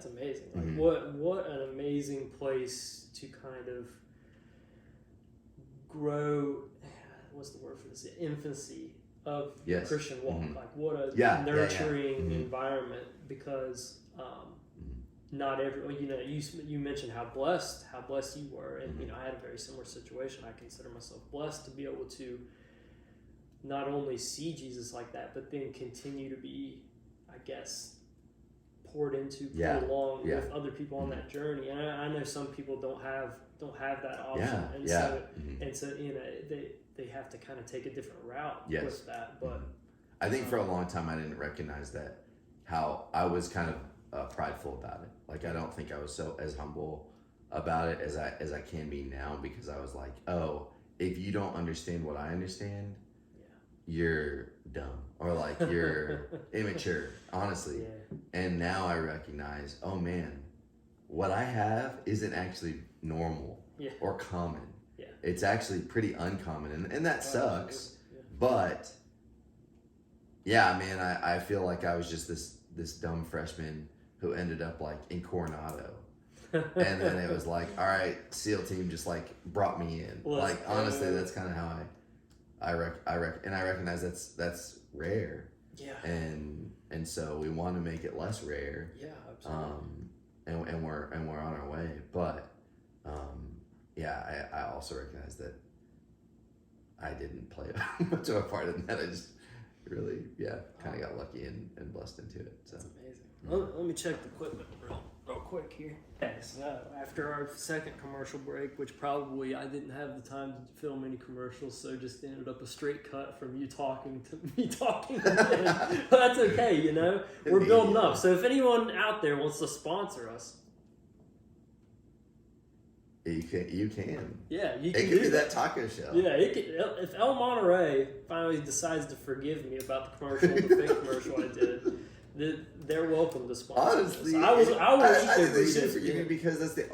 S1: amazing. Like, what an amazing place to kind of grow. What's the word for this? Infancy of the Christian walk. Like, what a nurturing environment, because not every, you mentioned how blessed you were, and I had a very similar situation. I consider myself blessed to be able to not only see Jesus like that, but then continue to be, I guess, poured into, pulled along with other people on that journey. And I know some people don't have that option, and so they have to kind of take a different route with that. But
S2: I think for a long time I didn't recognize that, how I was kind of prideful about it. Like, I don't think I was as humble about it as I can be now, because I was like, oh, if you don't understand what I understand, you're dumb, or like you're immature, honestly. And now I recognize, oh man, what I have isn't actually normal or common. It's actually pretty uncommon, and that sucks. But yeah, man, I feel like I was just this dumb freshman who ended up like in Coronado. And then it was like, all right, SEAL team just like brought me in. Like, honestly, that's kind of how I recognize that's rare. Yeah. And so we want to make it less rare. Yeah, absolutely. And we're on our way, but I also recognize that I didn't play much of a part in that. I just really kind of got lucky and blessed into it. So.
S1: That's amazing. Let me check the equipment real quick here. So after our second commercial break, which probably I didn't have the time to film any commercials, so just ended up a straight cut from you talking to me talking again. But that's okay, we're building up. So if anyone out there wants to sponsor us,
S2: you can.
S1: Yeah, you
S2: can. It could be that taco shell.
S1: Yeah, if El Monterey finally decides to forgive me about the commercial, the fake commercial I did, they're welcome to sponsor.
S2: Honestly,
S1: I will eat
S2: I
S1: their
S2: think they should
S1: burritos.
S2: forgive me because it's the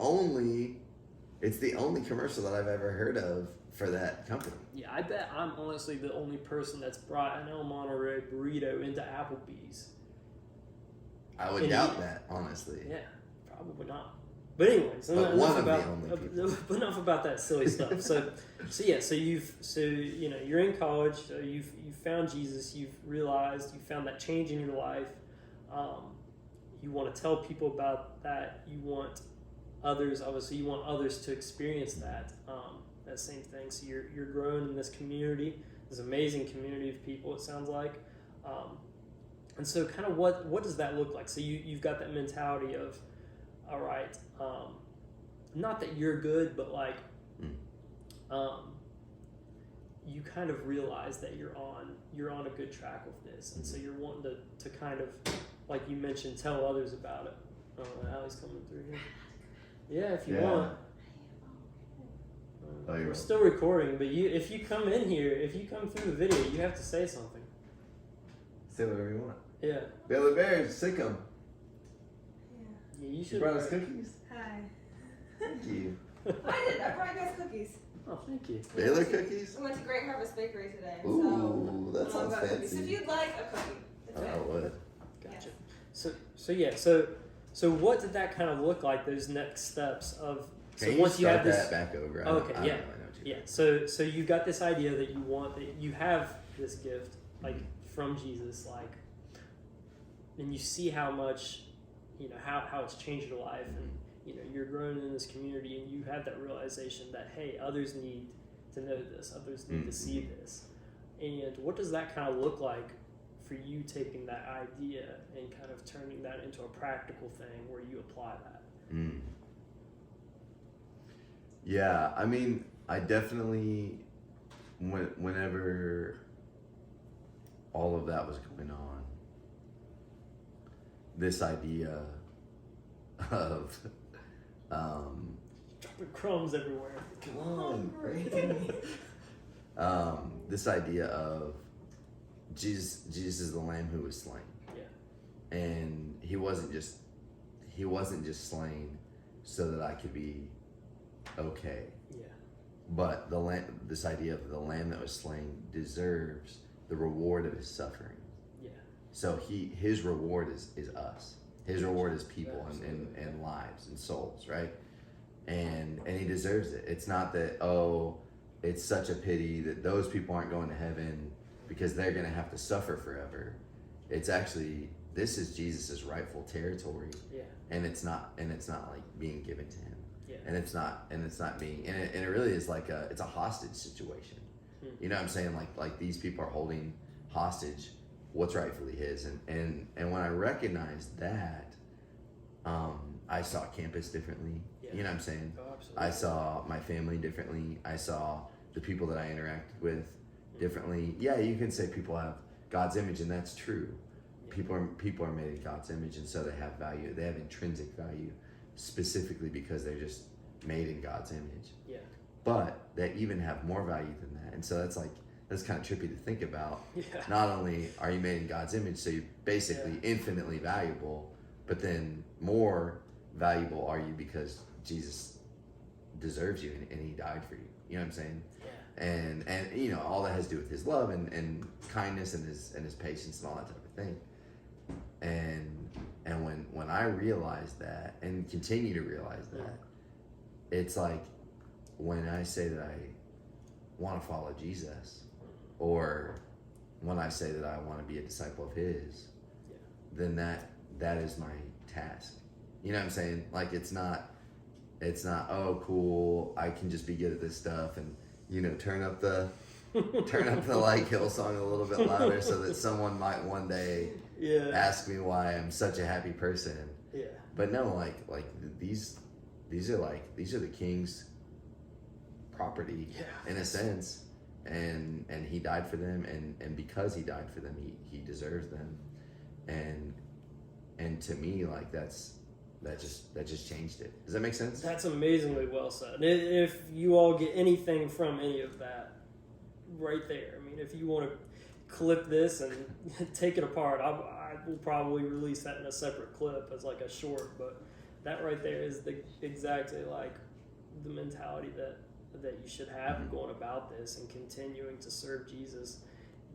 S2: only commercial that I've ever heard of for that company.
S1: Yeah, I bet I'm honestly the only person that's brought an El Monterey burrito into Applebee's.
S2: I would doubt that, honestly.
S1: Yeah, probably not. But anyways,
S2: But
S1: enough about that silly stuff. So you're in college. So you've found Jesus. You've realized you found that change in your life. You want to tell people about that. You want others. Obviously, you want others to experience that same thing. So you're growing in this community, this amazing community of people. It sounds like. And so, kind of what does that look like? So you've got that mentality of, all right, not that you're good, but like, you kind of realize that you're on a good track with this, and so you're wanting to kind of, like you mentioned, tell others about it. Oh, Allie's coming through here. Yeah, if you want. We're still recording, but if you come in here, if you come through the video, you have to say something.
S2: Say whatever you want.
S1: Yeah.
S2: Baylor Bears, sick 'em.
S1: Yeah, you should.
S2: You brought us cookies?
S3: Hi.
S2: Thank you.
S3: I did. I brought you guys cookies.
S1: Oh, thank you.
S2: Baylor cookies?
S3: We went to Great Harvest Bakery today.
S2: Ooh, that sounds
S3: got cookies.
S2: fancy.
S3: So if you'd like a cookie, it's
S2: I would.
S1: Gotcha. So what did that kind of look like? Those next steps of
S2: Once you have this back over. I
S1: okay,
S2: don't
S1: yeah,
S2: really know what
S1: yeah. So you got this idea that you have this gift like from Jesus, like, and you see how much, how it's changed your life, and you're growing in this community, and you have that realization that hey, others need to know this, others need to see this, and what does that kind of look like for you taking that idea and kind of turning that into a practical thing where you apply that?
S2: Yeah, I mean, I definitely, whenever all of that was going on, this idea of
S1: Dropping crumbs everywhere.
S2: come on, this idea of Jesus is the Lamb who was slain.
S1: Yeah.
S2: And he wasn't just slain so that I could be okay.
S1: Yeah.
S2: But this idea of the Lamb that was slain deserves the reward of his suffering.
S1: Yeah.
S2: So his reward is us. His reward is people and lives and souls, right? And he deserves it. It's not that, it's such a pity that those people aren't going to heaven because they're going to have to suffer forever. It's actually, this is Jesus's rightful territory.
S1: Yeah.
S2: And it's not like being given to him.
S1: Yeah.
S2: And it's not being, and it really is like it's a hostage situation. You know what I'm saying? Like these people are holding hostage what's rightfully his. And when I recognized that, I saw campus differently.
S1: Yeah.
S2: You know what I'm saying?
S1: Oh, absolutely.
S2: I saw my family differently. I saw the people that I interacted with differently. Yeah, you can say people have God's image, and that's true. Yeah. People are made in God's image, and so they have value. They have intrinsic value, specifically because they're just made in God's image.
S1: Yeah.
S2: But they even have more value than that, and so that's kind of trippy to think about.
S1: Yeah.
S2: Not only are you made in God's image, so you're basically infinitely valuable, but then more valuable are you because Jesus deserves you and he died for you. You know what I'm saying?
S1: Yeah.
S2: And all that has to do with his love and kindness and his patience and all that type of thing. And when I realized that and continue to realize that, it's like when I say that I want to follow Jesus, or when I say that I want to be a disciple of his, then that is my task. You know what I'm saying? Like it's not, oh cool, I can just be good at this stuff and turn up the like Hillsong a little bit louder so that someone might one day ask me why I'm such a happy person.
S1: Yeah.
S2: But no, like these are the king's property in a sense, and he died for them, and because he died for them, he deserves them, and to me, like that just changed it. Does that make sense?
S1: That's amazingly well said. If you all get anything from any of that, right there. I mean, if you want to clip this and take it apart, I will probably release that in a separate clip as like a short, but that right there is exactly like the mentality that you should have going about this and continuing to serve Jesus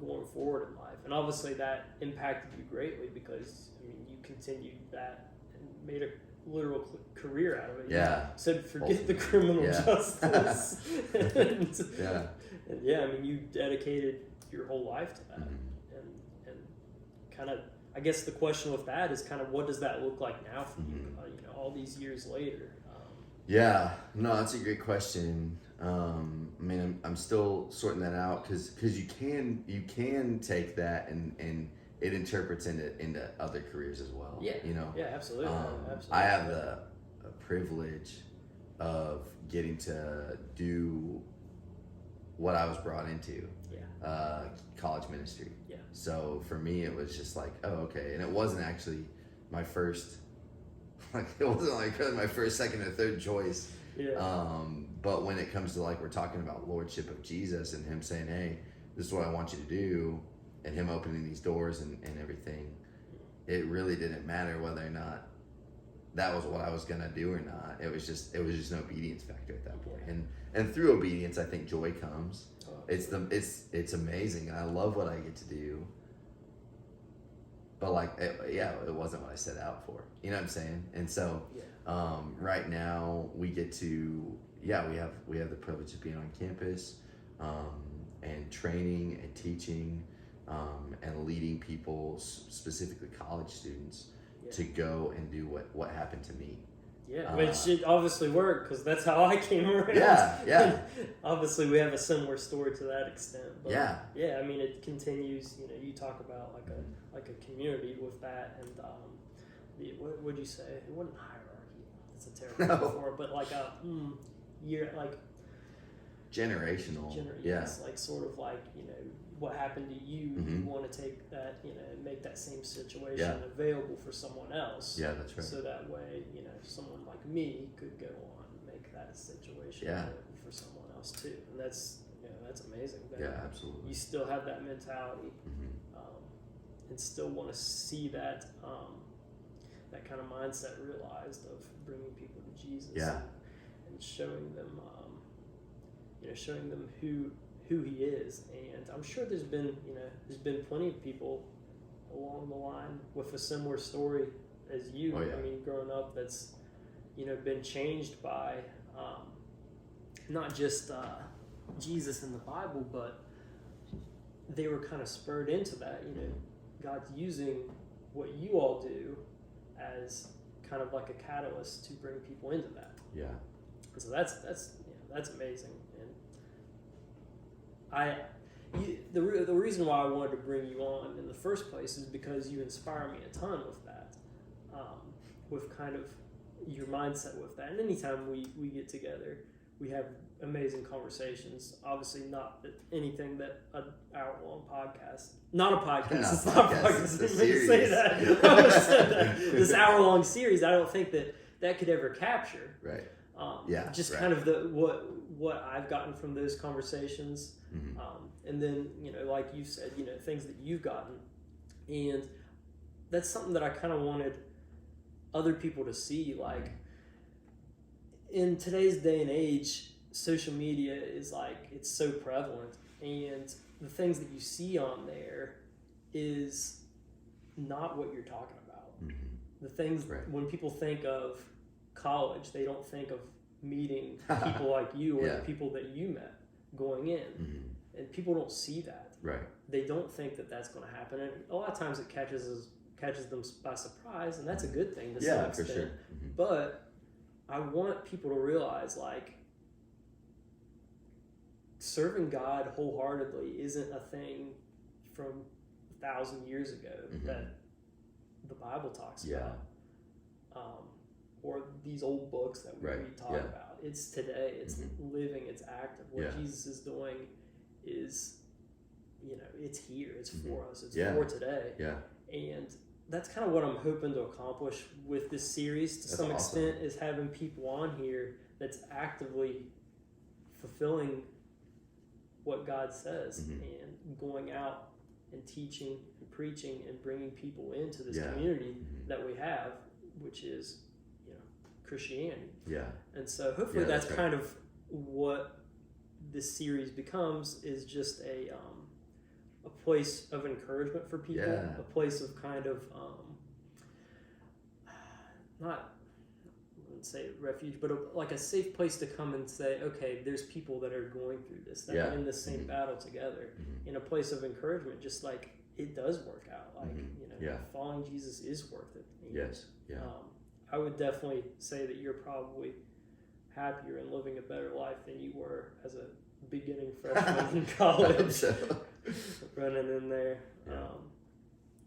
S1: going forward in life. And obviously that impacted you greatly because I mean you continued that and made a literal career out of it.
S2: Yeah.
S1: You said forget the criminal justice. and,
S2: Yeah.
S1: And yeah, I mean you dedicated your whole life to that. And kind of I guess the question with that is kind of what does that look like now for you? You know, all these years later.
S2: Yeah, no, that's a great question. I mean, I'm still sorting that out because you can take that and it interprets into other careers as well.
S1: Yeah,
S2: you know.
S1: Yeah, absolutely. Absolutely.
S2: I have the privilege of getting to do what I was brought into.
S1: Yeah.
S2: College ministry.
S1: Yeah.
S2: So for me, it was just like, oh, okay, and it wasn't actually my first. Like it wasn't like my first, second, or third choice.
S1: Yeah.
S2: But when it comes to like we're talking about lordship of Jesus and him saying, "Hey, this is what I want you to do," and him opening these doors and everything, it really didn't matter whether or not that was what I was gonna do or not. It was just an obedience factor at that point. And through obedience, I think joy comes. It's amazing, and I love what I get to do. But like, it wasn't what I set out for. You know what I'm saying? And so, right now we get to, we have the privilege of being on campus, and training and teaching, and leading people, specifically college students, to go and do what happened to me.
S1: Yeah, which it obviously worked because that's how I came around.
S2: Yeah.
S1: Obviously, we have a similar story to that extent. But
S2: Yeah.
S1: I mean, it continues. You know, you talk about like a community with that, and what would you say? It wasn't hierarchy. That's a terrible word for it, but like a
S2: generational.
S1: Yes, like sort of like what happened to you. You want to take that and make that same situation available for someone else.
S2: Yeah, that's right.
S1: So that way someone like me could go on and make that situation available for someone else too. And that's amazing.
S2: Absolutely.
S1: You still have that mentality, and still want to see that that kind of mindset realized of bringing people to Jesus. And showing them who he is. And I'm sure there's been plenty of people along the line with a similar story as you.
S2: Oh, yeah.
S1: I mean, growing up, that's been changed by not just Jesus in the Bible, but they were kind of spurred into that. God's using what you all do as kind of like a catalyst to bring people into that.
S2: Yeah.
S1: And so that's amazing. And the reason why I wanted to bring you on in the first place is because you inspire me a ton with that, with kind of your mindset with that. And anytime we get together, we have amazing conversations. Obviously, not anything that an hour-long podcast. Not a podcast. It's not a podcast. I didn't mean to say that. I almost said that. This hour-long series, I don't think that could ever capture.
S2: Right.
S1: Just kind of what I've gotten from those conversations, and then like you said, things that you've gotten, and that's something that I kind of wanted other people to see. Like in today's day and age, social media is it's so prevalent, and the things that you see on there is not what you're talking about. The things when people think of college, they don't think of meeting people like you or the people that you met going in, and people don't see that.
S2: Right.
S1: They don't think that that's going to happen, and a lot of times it catches them by surprise, and that's a good thing to some extent. For sure. But I want people to realize serving God wholeheartedly isn't a thing from 1,000 years ago that the Bible talks about. Or these old books that we talk about. It's today. It's living. It's active. What Jesus is doing is, it's here. It's for us. It's for today.
S2: Yeah.
S1: And that's kind of what I'm hoping to accomplish with this series to some extent, is having people on here that's actively fulfilling what God says and going out and teaching and preaching and bringing people into this
S2: Yeah.
S1: community
S2: Mhm.
S1: that we have, which is, Christianity.
S2: Yeah.
S1: And so hopefully
S2: Yeah,
S1: that's
S2: that's right.
S1: kind of what this series becomes, is just a place of encouragement for people,
S2: Yeah.
S1: a place of kind of not, I wouldn't say refuge, but like a safe place to come and say, okay, there's people that are going through this, that are
S2: Yeah.
S1: in the same
S2: Mhm.
S1: battle together,
S2: Mhm.
S1: in a place of encouragement, just like it does work out. Like,
S2: Mhm. Yeah.
S1: following Jesus is worth it. And,
S2: Yes. Yeah.
S1: I would definitely say that you're probably happier and living a better life than you were as a beginning freshman in
S2: I hope
S1: college,
S2: so.
S1: running in there.
S2: Yeah.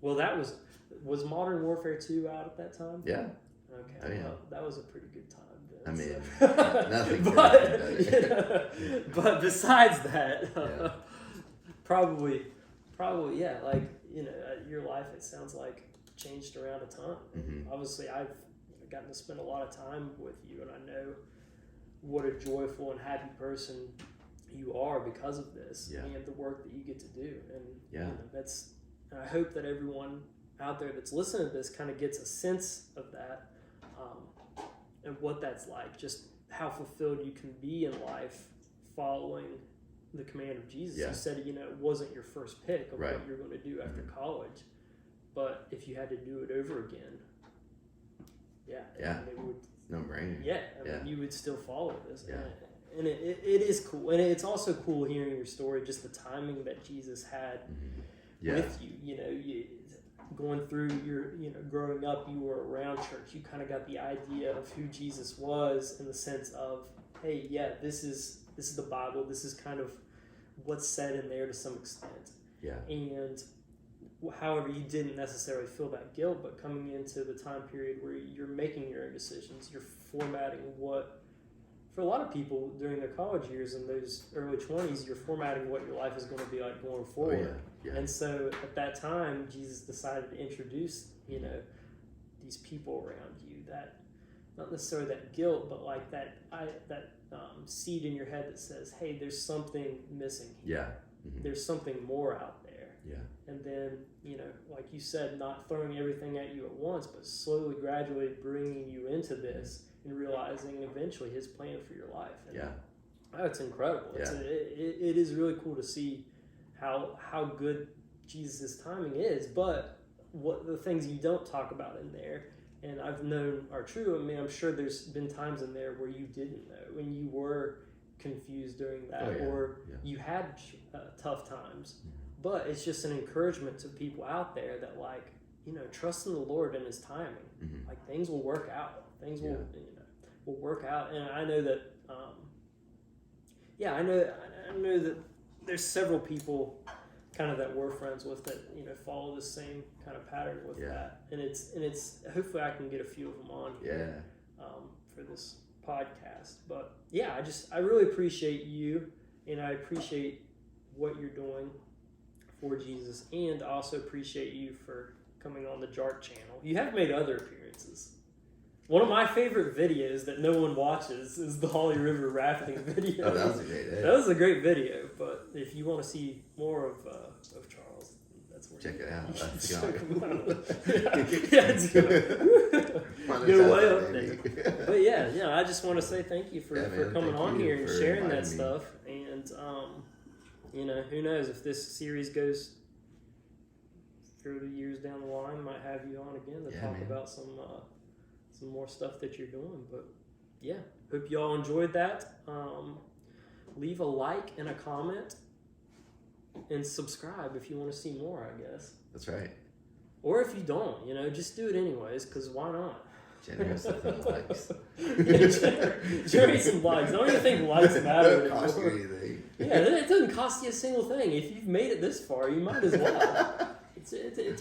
S1: Well, that was Modern Warfare 2 out at that time?
S2: Yeah.
S1: Okay,
S2: Oh, yeah.
S1: well, that was a pretty good time then.
S2: I mean,
S1: so.
S2: nothing could
S1: but,
S2: have been better.
S1: but besides that,
S2: Yeah.
S1: probably, yeah, like, your life, it sounds like, changed around a ton.
S2: Mhm.
S1: Obviously, I've gotten to spend a lot of time with you, and I know what a joyful and happy person you are because of this,
S2: Yeah.
S1: and the work that you get to do. And
S2: Yeah.
S1: and I hope that everyone out there that's listening to this kind of gets a sense of that, and what that's like, just how fulfilled you can be in life following the command of Jesus.
S2: Yeah.
S1: You said, it wasn't your first pick of
S2: Right.
S1: what you're going to do after
S2: Mhm.
S1: college, but if you had to do it over again,
S2: Yeah.
S1: it would,
S2: No brainer.
S1: mean, you would still follow this.
S2: Yeah.
S1: And it is cool. And it's also cool hearing your story, just the timing that Jesus had
S2: Mhm. Yeah.
S1: with you. You going through your, growing up, you were around church. You kind of got the idea of who Jesus was, in the sense of, hey, yeah, this is the Bible. This is kind of what's said in there to some extent.
S2: Yeah.
S1: And however, you didn't necessarily feel that guilt, but coming into the time period where you're making your own decisions, you're formatting what, for a lot of people during their college years in those early 20s, you're formatting what your life is going to be like going
S2: Oh,
S1: forward.
S2: yeah.
S1: And so at that time, Jesus decided to introduce, these people around you, that, not necessarily that guilt, but like that seed in your head that says, hey, there's something missing here.
S2: Yeah. Mhm.
S1: There's something more out there.
S2: Yeah.
S1: And then, like you said, not throwing everything at you at once, but slowly, gradually bringing you into this and realizing eventually his plan for your life. And
S2: Yeah.
S1: it's incredible.
S2: Yeah.
S1: It is really cool to see how good Jesus' timing is, but what the things you don't talk about in there, and I've known are true. I mean, I'm sure there's been times in there where you didn't know, when you were confused during that,
S2: Oh, yeah.
S1: or
S2: Yeah.
S1: you had tough times.
S2: Mhm.
S1: But it's just an encouragement to people out there that, like, trust in the Lord and His timing.
S2: Mhm.
S1: Like, things will work out. Things
S2: Yeah.
S1: will work out. And I know that, I know that there's several people kind of that we're friends with that follow the same kind of pattern with
S2: Yeah.
S1: that. And it's hopefully I can get a few of them on here for this podcast. But yeah, I really appreciate you, and I appreciate what you're doing for Jesus, and I also appreciate you for coming on the Jark channel. You have made other appearances. One of my favorite videos that no one watches is the Holly River rafting video.
S2: Oh, that was a great day.
S1: That was a great video, but if you want to see more of Charles, that's where
S2: Check it out.
S1: you should
S2: Let's
S1: check
S2: go.
S1: him out. yeah, it's good. Go way up there. But yeah, I just want to say thank you for
S2: Man,
S1: coming
S2: thank
S1: on
S2: you
S1: here and
S2: for
S1: sharing that
S2: inviting me.
S1: stuff. And who knows, if this series goes through the years down the line, might have you on again to
S2: Yeah,
S1: talk
S2: man.
S1: about some more stuff that you're doing. But yeah, hope you all enjoyed that. Leave a like and a comment, and subscribe if you want to see more, I guess.
S2: That's right.
S1: Or if you don't, just do it anyways, because why not?
S2: Generous with the likes.
S1: Generate some likes. I don't even think likes matter
S2: It don't cost you
S1: anymore.
S2: anything.
S1: Yeah, it doesn't cost you a single thing. If you've made it this far, you might as well. It's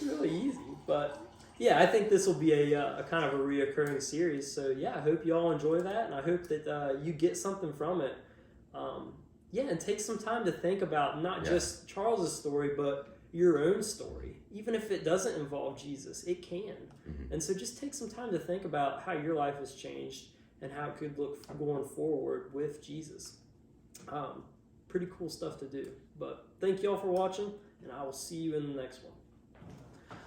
S1: really easy. But yeah, I think this will be a kind of a reoccurring series. So yeah, I hope you all enjoy that, and I hope that you get something from it. And take some time to think about not just Charles's story, but your own story. Even if it doesn't involve Jesus, it can.
S2: Mhm.
S1: And so just take some time to think about how your life has changed and how it could look going forward with Jesus. Pretty cool stuff to do. But thank you all for watching, and I will see you in the next one.